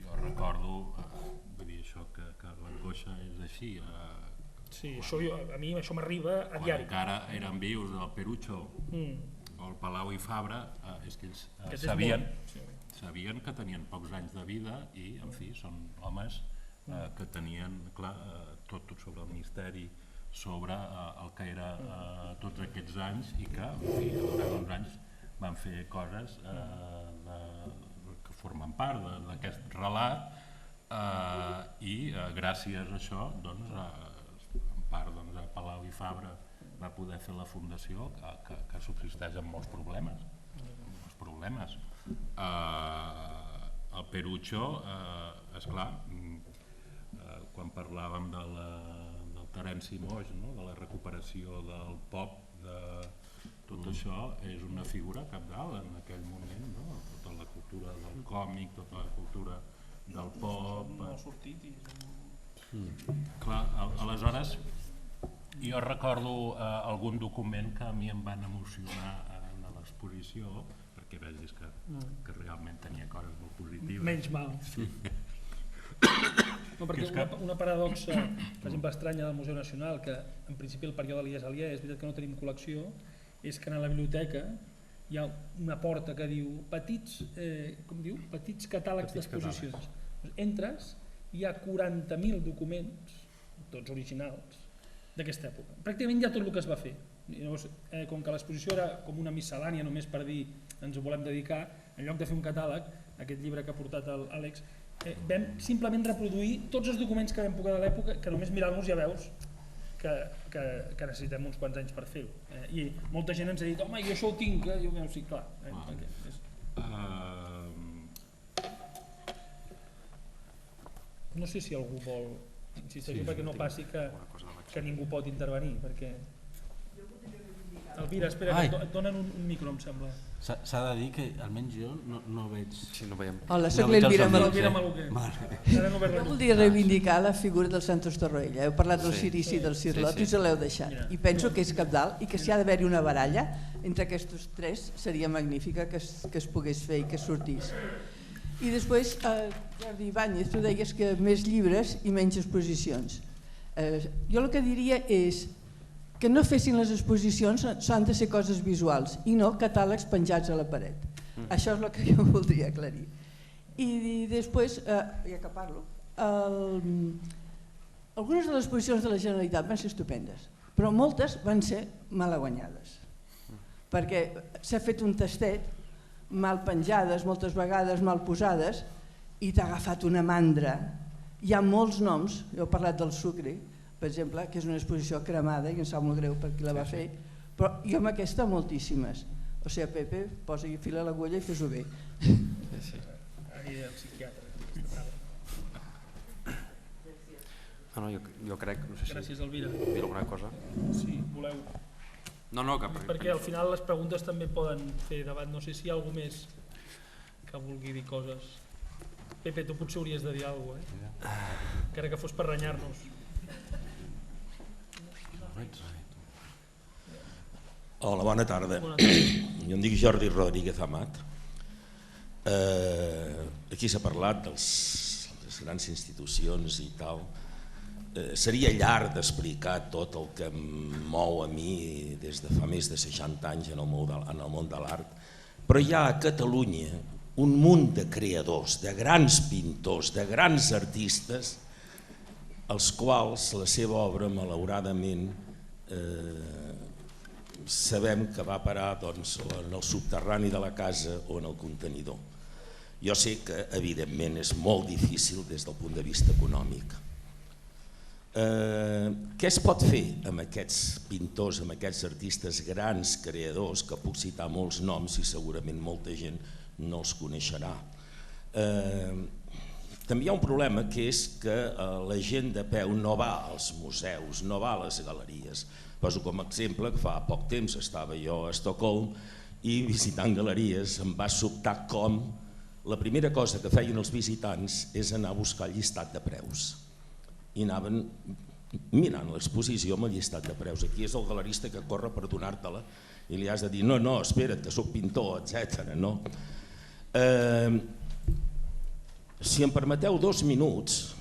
jo recordo, vull dir, això que l'angoixa és així. Sí, a mi això m'arriba a diari. Quan encara eren vius el Perucho o el Palau i Fabra, és que ells sabien que tenien pocs anys de vida i, en fi, són homes que tenien, clar, tot sobre el misteri, sobre el que era tots aquests anys i que, en fi, durant uns anys van fer coses que formen part d'aquest relat i gràcies a això, doncs, en part, a Jordi Fabra va poder fer la fundació, que subsisteix amb molts problemes. El Perucho, esclar, quan parlàvem del Terenci Moix, de la recuperació del pop, de tot això, és una figura cabdal en aquell moment, tota la cultura del còmic, tota la cultura del pop. No ha sortit i... Clar, aleshores jo recordo algun document que a mi em van emocionar en l'exposició, perquè vegis que realment tenia coses molt positives. Menys mal. No, perquè una paradoxa, per exemple, estranya del Museu Nacional, que en principi el període Elias Alier, és veritat que no tenim col·lecció, és que a la biblioteca hi ha una porta que diu petits catàlegs d'exposicions. Entres, hi ha 40.000 documents, tots originals, d'aquesta època. Pràcticament hi ha tot el que es va fer. Llavors, com que l'exposició era com una miscel·lània, només per dir ens ho volem dedicar, en lloc de fer un catàleg, aquest llibre que ha portat l'Àlex, vam simplement reproduir tots els documents que vam poder de l'època, que només mirant-los ja veus que necessitem uns quants anys per fer-ho. I molta gent ens ha dit, home, jo això ho tinc, jo sí, clar. No sé si algú vol, insisteixo, perquè no passi que ningú pot intervenir, perquè... Elvira, espera, que et donen un micro, em sembla. S'ha de dir que almenys jo no veig... Sí, no veiem. Hola, soc l'Elvira Maluquer. Jo voldria reivindicar la figura del Santos Torroella. Heu parlat del Cirici i del Cirlot i us l'heu deixat. I penso que és cabdal i que si ha d'haver-hi una baralla entre aquests tres seria magnífica que es pogués fer i que sortís. I després, Jordi Ibáñez, tu deies que més llibres i menys exposicions. Jo el que diria és que no fessin les exposicions, s'han de ser coses visuals i no catàlegs penjats a la paret. Això és el que jo voldria aclarir. I després, ja que parlo, algunes de les exposicions de la Generalitat van ser estupendes, però moltes van ser malaguanyades, perquè s'ha fet un tastet, mal penjades, moltes vegades mal posades, i t'ha agafat una mandra. Hi ha molts noms, jo he parlat del Sucre, per exemple, que és una exposició cremada i em sap molt greu per qui la va fer, però jo amb aquesta moltíssimes. O sigui, Pepe, posa-hi fil a l'agulla i fes-ho bé. El psiquiatre. Jo crec, no sé si... Gràcies, Elvira. Dir alguna cosa? Sí, voleu... No, que... Perquè al final les preguntes també poden fer debat. No sé si hi ha algú més que vulgui dir coses. Pepe, tu potser hauries de dir alguna cosa, encara que fos per renyar-nos. Hola, bona tarda. Jo em dic Jordi Rodríguez Amat. Aquí s'ha parlat de les grans institucions i tal. Seria llarg d'explicar tot el que em mou a mi des de fa més de 60 anys en el món de l'art, però hi ha a Catalunya un munt de creadors, de grans pintors, de grans artistes, els quals la seva obra, malauradament, sabem que va parar en el subterrani de la casa o en el contenidor. Jo sé que, evidentment, és molt difícil des del punt de vista econòmic. Què es pot fer amb aquests pintors, amb aquests artistes grans creadors, que puc citar molts noms i segurament molta gent no els coneixerà? També hi ha un problema, que és que la gent de peu no va als museus, no va a les galeries. Poso com a exemple que fa poc temps estava jo a Estocolm i visitant galeries em va sobtar com la primera cosa que feien els visitants és anar a buscar el llistat de preus. I anaven mirant l'exposició amb el llistat de preus. Aquí és el galerista que corre per donar-te-la i li has de dir no, espera't, que soc pintor, etc. Si em permeteu 2 minuts,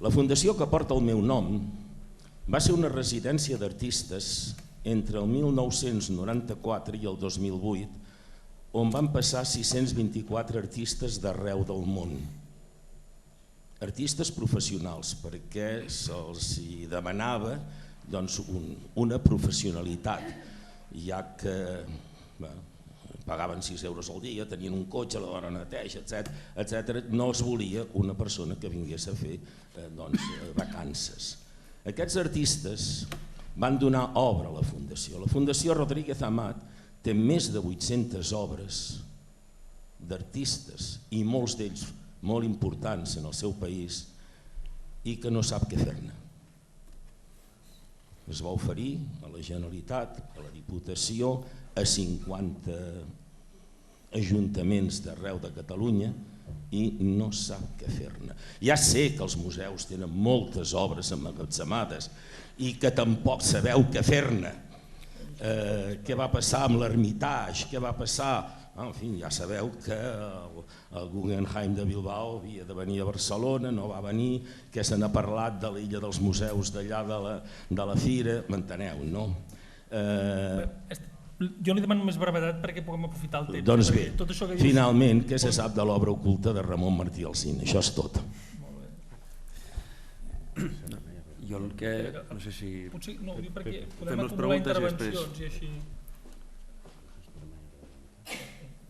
la fundació que porta el meu nom va ser una residència d'artistes entre el 1994 i el 2008 on van passar 624 artistes d'arreu del món. Artistes professionals, perquè se'ls demanava una professionalitat, ja que pagaven 6 euros al dia, tenien un cotxe, la dona neteja, etc. No es volia una persona que vingués a fer vacances. Aquests artistes van donar obra a la Fundació. La Fundació Rodríguez Amat té més de 800 obres d'artistes i molts d'ells molt importants en el seu país i que no sap què fer-ne. Es va oferir a la Generalitat, a la Diputació, a 50 ajuntaments d'arreu de Catalunya i no sap què fer-ne. Ja sé que els museus tenen moltes obres emmagatzemades i que tampoc sabeu què fer-ne. Què va passar amb l'Ermitage, què va passar... En fi, ja sabeu que el Guggenheim de Bilbao havia de venir a Barcelona, no va venir, que se n'ha parlat de l'illa dels museus d'allà de la Fira, m'enteneu, no? Jo li demano més brevetat perquè puguem aprofitar el temps. Doncs bé, finalment, què se sap de l'obra oculta de Ramon Martí Alsina? Això és tot. Jo el que... no sé si... Potser no, ho dic perquè podem acumular intervencions i així...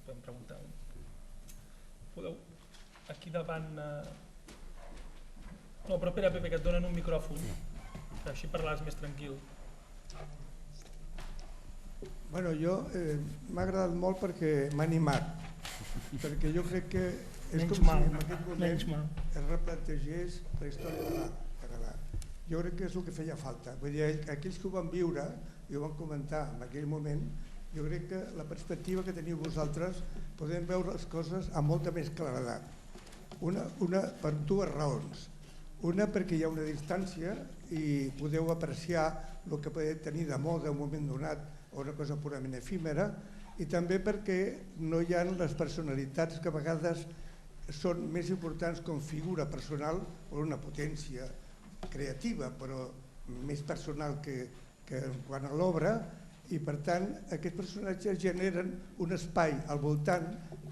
Podem preguntar. Podeu... Aquí davant... No, però espera, Pepe, que et donen un micròfon. Així parlaràs més tranquil. Bueno, jo m'ha agradat molt perquè m'ha animat. Perquè jo crec que és com si en aquest moment es replantegés la història de l'art català. Jo crec que és el que feia falta. Vull dir, aquells que ho van viure i ho van comentar en aquell moment, jo crec que la perspectiva que teniu vosaltres podem veure les coses amb molta més claredat. Una per dues raons. Una perquè hi ha una distància i podeu apreciar el que podeu tenir de moda en un moment donat o una cosa purament efímera, i també perquè no hi ha les personalitats que a vegades són més importants com figura personal o una potència creativa, però més personal que quant a l'obra, i per tant aquests personatges generen un espai al voltant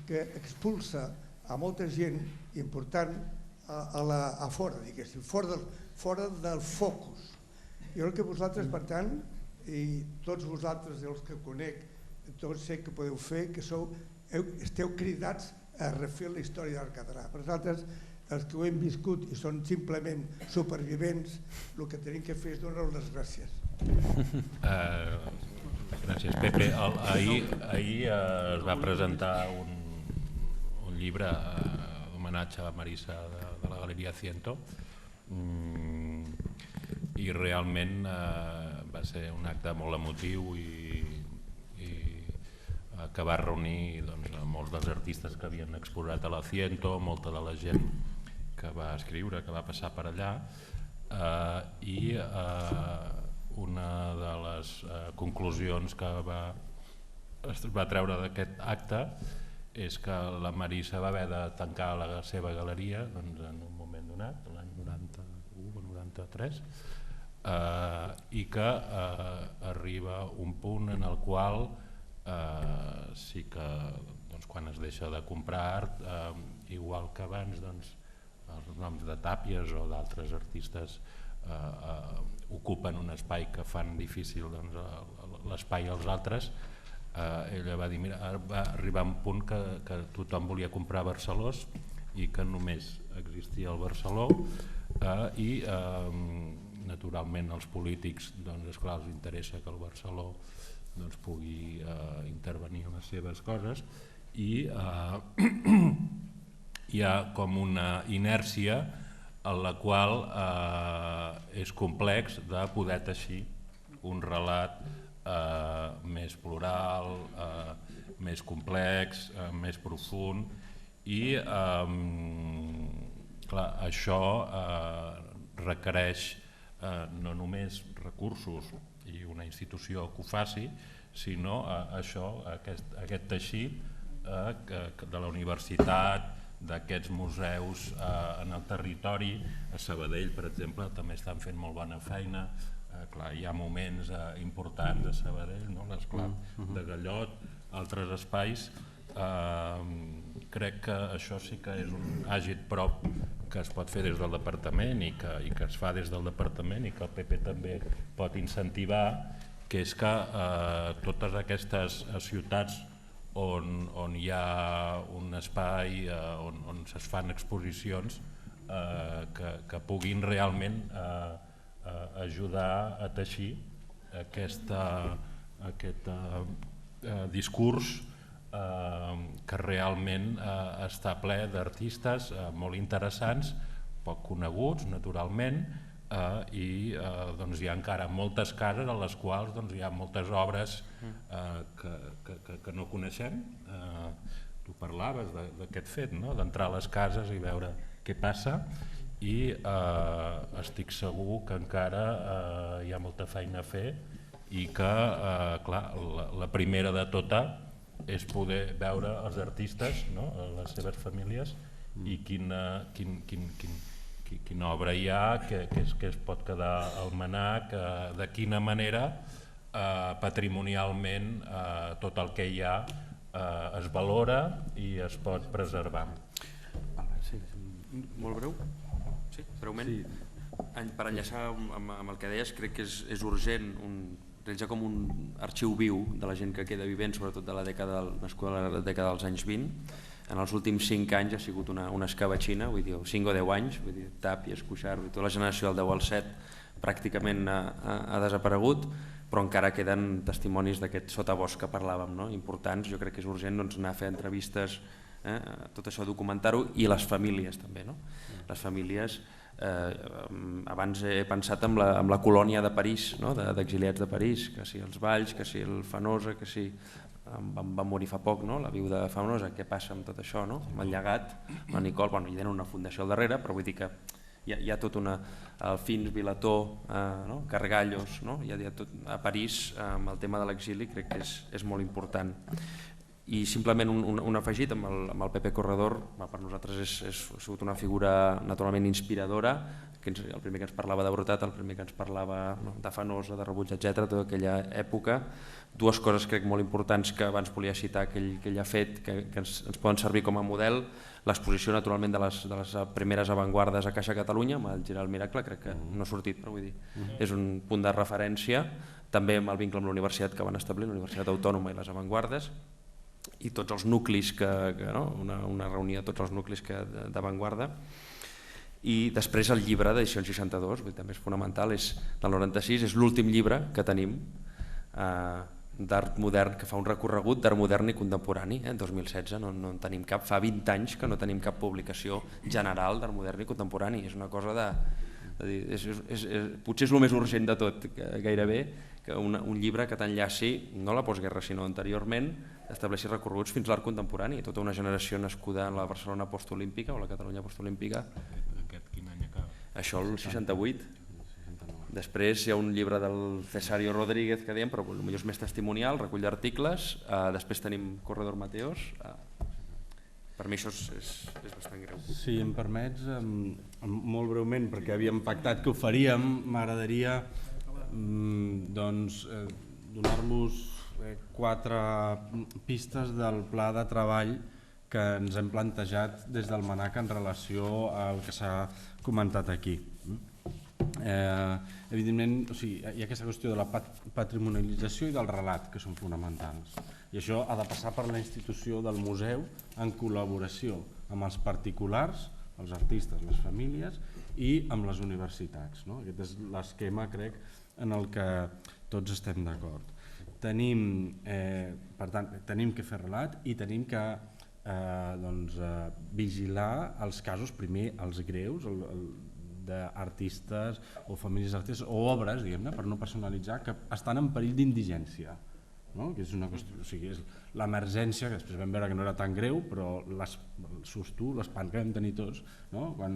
que expulsa a molta gent important a fora, diguéssim, fora del focus. Jo crec que vosaltres, per tant, i tots vosaltres, els que conec, tots sé que podeu fer, que esteu cridats a refer la història de l'art català. Per nosaltres, els que ho hem viscut i són simplement supervivents, el que tenim que fer és donar-los les gràcies. Gràcies, Pepe. Ahir es va presentar un llibre d'homenatge a Marisa de la Galeria Ciento i realment va ser un acte molt emotiu i que va reunir molts dels artistes que havien exposat a la Ciento, molta de la gent que va escriure, que va passar per allà, i una de les conclusions que es va treure d'aquest acte és que la Marisa va haver de tancar la seva galeria en un moment donat, l'any 91 o 93, i que arriba un punt en el qual sí que quan es deixa de comprar art, igual que abans els noms de Tàpies o d'altres artistes ocupen un espai que fan difícil l'espai als altres, ella va dir, mira, va arribar un punt que tothom volia comprar Barcelós i que només existia el Barceló, i naturalment als polítics esclar, els interessa que el Barceló pugui intervenir en les seves coses, i hi ha com una inèrcia en la qual és complex de poder teixir un relat més plural, més complex, més profund, i clar, això requereix no només recursos i una institució que ho faci, sinó aquest teixit de la universitat, d'aquests museus en el territori. A Sabadell, per exemple, també estan fent molt bona feina. Clar, hi ha moments importants a Sabadell, l'Esclat de Gallot, altres espais. Crec que això sí que és un àgid prop que es pot fer des del departament i que es fa des del departament i que el PP també pot incentivar, que és que totes aquestes ciutats on hi ha un espai on es fan exposicions que puguin realment ajudar a teixir aquest discurs que realment està ple d'artistes molt interessants, poc coneguts naturalment, i hi ha encara moltes cases a les quals hi ha moltes obres que no coneixem. Tu parlaves d'aquest fet, d'entrar a les cases i veure què passa, i estic segur que encara hi ha molta feina a fer i que la primera de tota és poder veure els artistes, les seves famílies, i quina obra hi ha, que es pot quedar al manac, de quina manera patrimonialment tot el que hi ha es valora i es pot preservar. Molt breu? Sí, breument. Per enllaçar amb el que deies, crec que és urgent realitzar com un arxiu viu de la gent que queda vivent, sobretot de la dècada nascuda a la dècada dels anys 20. En els últims 5 anys ha sigut una escabatxina, vull dir, 5 o 10 anys, vull dir, Tàpies, Cuixart, tota la generació del 10 al 7 pràcticament ha desaparegut, però encara queden testimonis d'aquest sotabosc que parlàvem, importants. Jo crec que és urgent anar a fer entrevistes, tot això documentar-ho, i les famílies també. Les famílies, abans he pensat en la colònia de París, d'exiliats de París, que si els Valls, que si el Fenosa, que si va morir fa poc, la viuda de Fenosa, què passa amb tot això, amb el llegat, la Nicole, hi tenen una fundació al darrere, però vull dir que hi ha tot el Fins, Vilató, Cargallos, hi ha tot a París amb el tema de l'exili, crec que és molt important. I simplement un afegit amb el Pepe Corredor, per nosaltres ha sigut una figura naturalment inspiradora, el primer que ens parlava de Brotat, el primer que ens parlava de Fenosa, de Rebuig, etc., tota aquella època. Dues coses crec molt importants que abans volia citar que ell ha fet, que ens poden servir com a model: l'exposició naturalment de les primeres avantguardes a Caixa Catalunya, amb el Girar el Miracle, crec que no ha sortit, però vull dir, és un punt de referència, també amb el vincle amb la universitat que van establir, la Universitat Autònoma i les avantguardes, i tots els nuclis, una reunió de tots els nuclis d'avantguarda. I després el llibre d'edició 62, també és fonamental, és del 96, és l'últim llibre que tenim d'art modern, que fa un recorregut d'art modern i contemporani. En 2016 no en tenim cap, fa 20 anys que no tenim cap publicació general d'art modern i contemporani. És una cosa potser és el més urgent de tot, gairebé, que un llibre que t'enllaci, no a la postguerra sinó anteriorment, estableixi recorreguts fins a l'art contemporani, tota una generació nascuda en la Barcelona postolímpica o la Catalunya postolímpica. Aquest quin any acaba? Això el 68. Després hi ha un llibre del Cesario Rodríguez que dèiem, però potser és més testimonial, recull d'articles. Després tenim Corredor Mateos. Per mi això és bastant greu. Si em permets, molt breument, perquè havíem pactat que ho faríem, m'agradaria donar-vos 4 pistes del pla de treball que ens hem plantejat des del MANAC en relació al que s'ha comentat aquí. Evidentment, hi ha aquesta qüestió de la patrimonialització i del relat, que són fonamentals. I això ha de passar per la institució del museu en col·laboració amb els particulars, els artistes, les famílies i amb les universitats. Aquest és l'esquema, crec, en el que tots estem d'acord. Per tant, tenim que fer relat i tenim que vigilar els casos, primer els greus, d'artistes o famílies d'artistes o obres, diguem-ne, per no personalitzar, que estan en perill d'indigència. Que és una qüestió, és l'emergència, que després vam veure que no era tan greu, però el susto, l'espant que vam tenir tots quan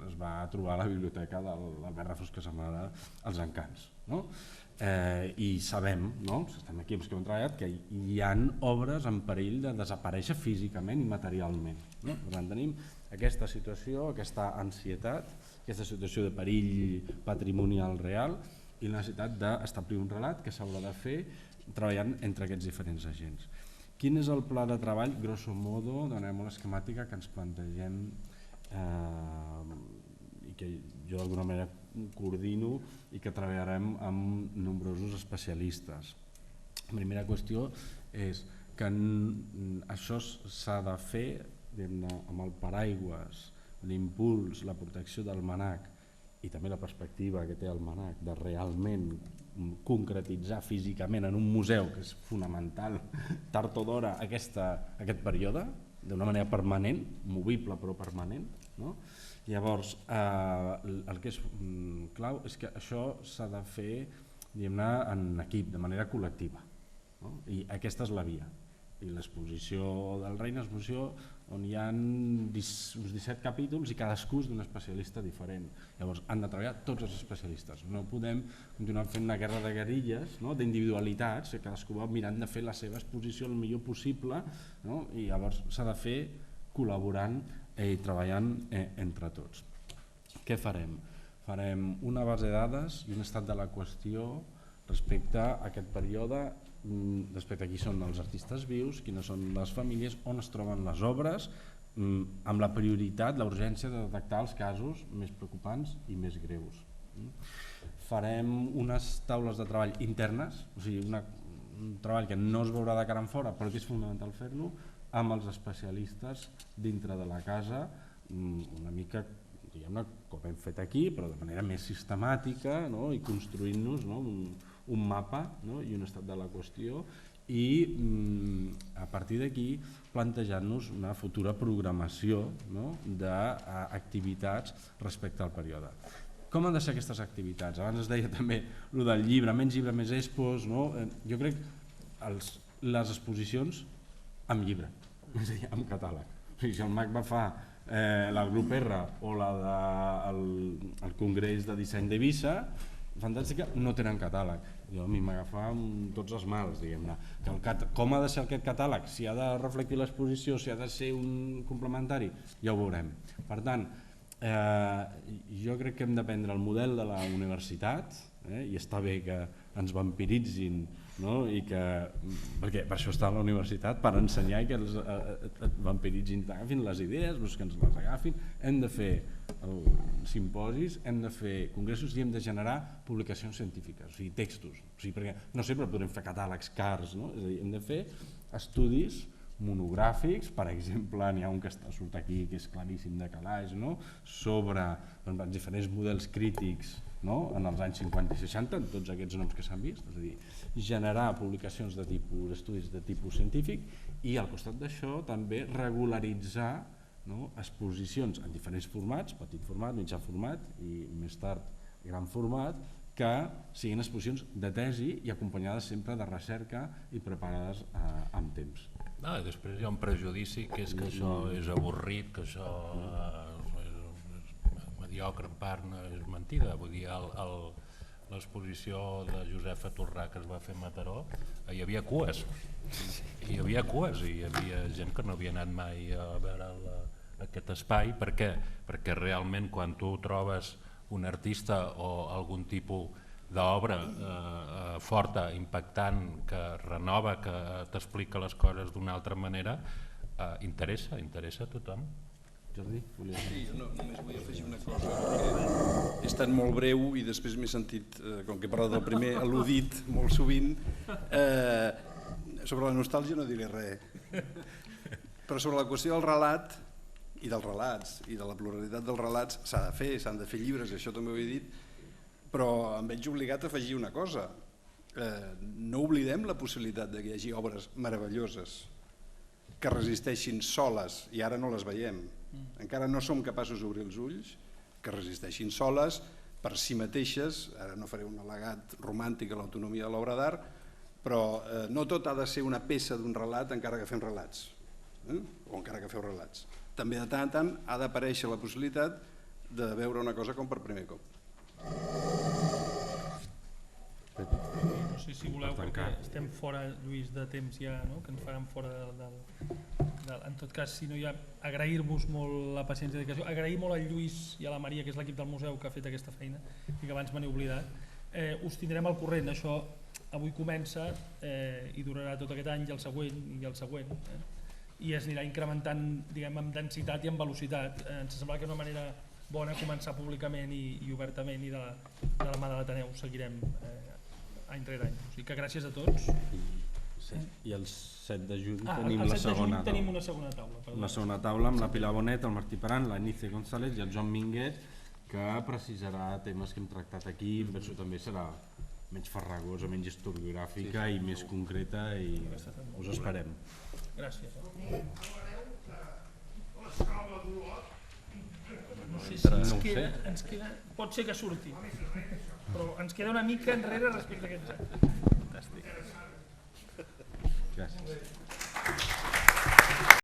es va trobar a la biblioteca de l'Albert Rafus Casamada Els Encants. I sabem, estem aquí els que hem treballat, que hi ha obres en perill de desaparèixer físicament i materialment. Per tant, tenim aquesta situació, aquesta ansietat, aquesta situació de perill patrimonial real i la necessitat d'establir un relat que s'haurà de fer treballant entre aquests diferents agents. Quin és el pla de treball, grosso modo, de manera molt esquemàtica, que ens plantegem i que jo d'alguna manera coordino i que treballarem amb nombrosos especialistes? La primera qüestió és que això s'ha de fer amb el paraigües, l'impuls, la protecció del MANAC i també la perspectiva que té el MNAC de realment concretitzar físicament en un museu, que és fonamental, tard o d'hora, aquest període, d'una manera permanent, movible però permanent, no? Llavors, el que és clau és que això s'ha de fer, diguem-ne, en equip, de manera col·lectiva, no? I aquesta és la via. I l'exposició del Reina, l'exposició on hi ha uns 17 capítols i cadascú és d'un especialista diferent. Llavors han de treballar tots els especialistes. No podem continuar fent una guerra de guerrilles, no? D'individualitats, que cadascú va mirant de fer la seva exposició el millor possible, no? I llavors s'ha de fer col·laborant i treballant entre tots. Què farem? Farem una base de dades i un estat de la qüestió respecte a aquest període, respecte a qui són els artistes vius, quines són les famílies, on es troben les obres, amb la prioritat, la urgència de detectar els casos més preocupants i més greus. Farem unes taules de treball internes, o sigui, un treball que no es veurà de cara en fora, però que és fonamental fer-lo, amb els especialistes dintre de la casa, una mica, diguem-ne, com hem fet aquí, però de manera més sistemàtica, no? I construint-nos, no? Un mapa, no? I un estat de la qüestió i a partir d'aquí plantejant-nos una futura programació, no? D'activitats respecte al període. Com han de ser aquestes activitats? Abans es deia també el del llibre, menys llibre, més expos, no? Jo crec les exposicions amb llibre, és a dir, amb catàleg. O sigui, si el MAC va fa el grup R o el Congrés de Disseny d'Eivissa, fantàstica, no tenen catàleg. Jo a mi m'agafava tots els mals, diguem-ne. Com ha de ser aquest catàleg? Si ha de reflectir l'exposició, si ha de ser un complementari, ja ho veurem. Per tant, jo crec que hem de prendre el model de la universitat, i està bé que ens vampiritzin, no? Perquè per això està a la universitat, per ensenyar i que els vampiritzin, agafin les idees, que ens les agafin. Hem de fer simposis, hem de fer congressos i hem de generar publicacions científiques, o sigui, textos, perquè no sempre podrem fer catàlegs cars, no? És a dir, hem de fer estudis monogràfics, per exemple, n'hi ha un que surt aquí que és claríssim de calaix, no? Sobre els diferents models crítics, no? En els anys 50 i 60, en tots aquests noms que s'han vist, és a dir, generar publicacions de tipus, estudis de tipus científic i al costat d'això també regularitzar, no? Exposicions en diferents formats, petit format, mitjà format i més tard gran format, que siguin exposicions de tesi i acompanyades sempre de recerca i preparades amb temps. Després hi ha un prejudici que és que això és avorrit, que això és mediocre en part, no és mentida. Vull dir, l'exposició de Josefa Torrà que es va fer a Mataró, hi havia cues, i hi havia gent que no havia anat mai a veure aquest espai. Per què? Perquè realment quan tu trobes un artista o algun tipus d'obra forta, impactant, que renova, que t'explica les coses d'una altra manera, interessa a tothom. Jordi? Sí, només vull afegir una cosa, perquè he estat molt breu i després m'he sentit, com que he parlat del primer, al·ludit molt sovint. Sobre la nostàlgia no diré res, però sobre la qüestió del relat i dels relats i de la pluralitat dels relats s'han de fer llibres, això també ho he dit, però em veig obligat a afegir una cosa. No oblidem la possibilitat que hi hagi obres meravelloses que resisteixin soles, i ara no les veiem, encara no som capaços d'obrir els ulls, que resisteixin soles per si mateixes. Ara no faré un al·legat romàntic a l'autonomia de l'obra d'art, però no tot ha de ser una peça d'un relat encara que fem relats, o encara que feu relats. També de tant en tant ha d'aparèixer la possibilitat de veure una cosa com per primer cop. No sé si voleu, perquè estem fora, Lluís, de temps ja, que ens faran fora en tot cas, si no hi ha, agrair-vos molt la paciència i dedicació, agrair molt al Lluís i a la Maria, que és l'equip del museu que ha fet aquesta feina i que abans me n'he oblidat. Us tindrem al corrent, això avui comença i durarà tot aquest any i el següent, i es anirà incrementant, diguem, amb densitat i amb velocitat. Ens sembla que és una manera bona començar públicament i obertament, i de la mà de l'Ateneu seguirem any rere any. O sigui que gràcies a tots. I el 7 de juny tenim la segona taula. Tenim una segona taula. La segona taula amb la Pilar Bonet, el Martí Paran, la Nice González i el Joan Minguet, que precisarà temes que hem tractat aquí, penso també serà menys farragosa, menys historiogràfica i més concreta, i us esperem. Gràcies. Ens queda, pot ser que surti, però ens queda una mica enrere respecte a aquests anys. Gràcies.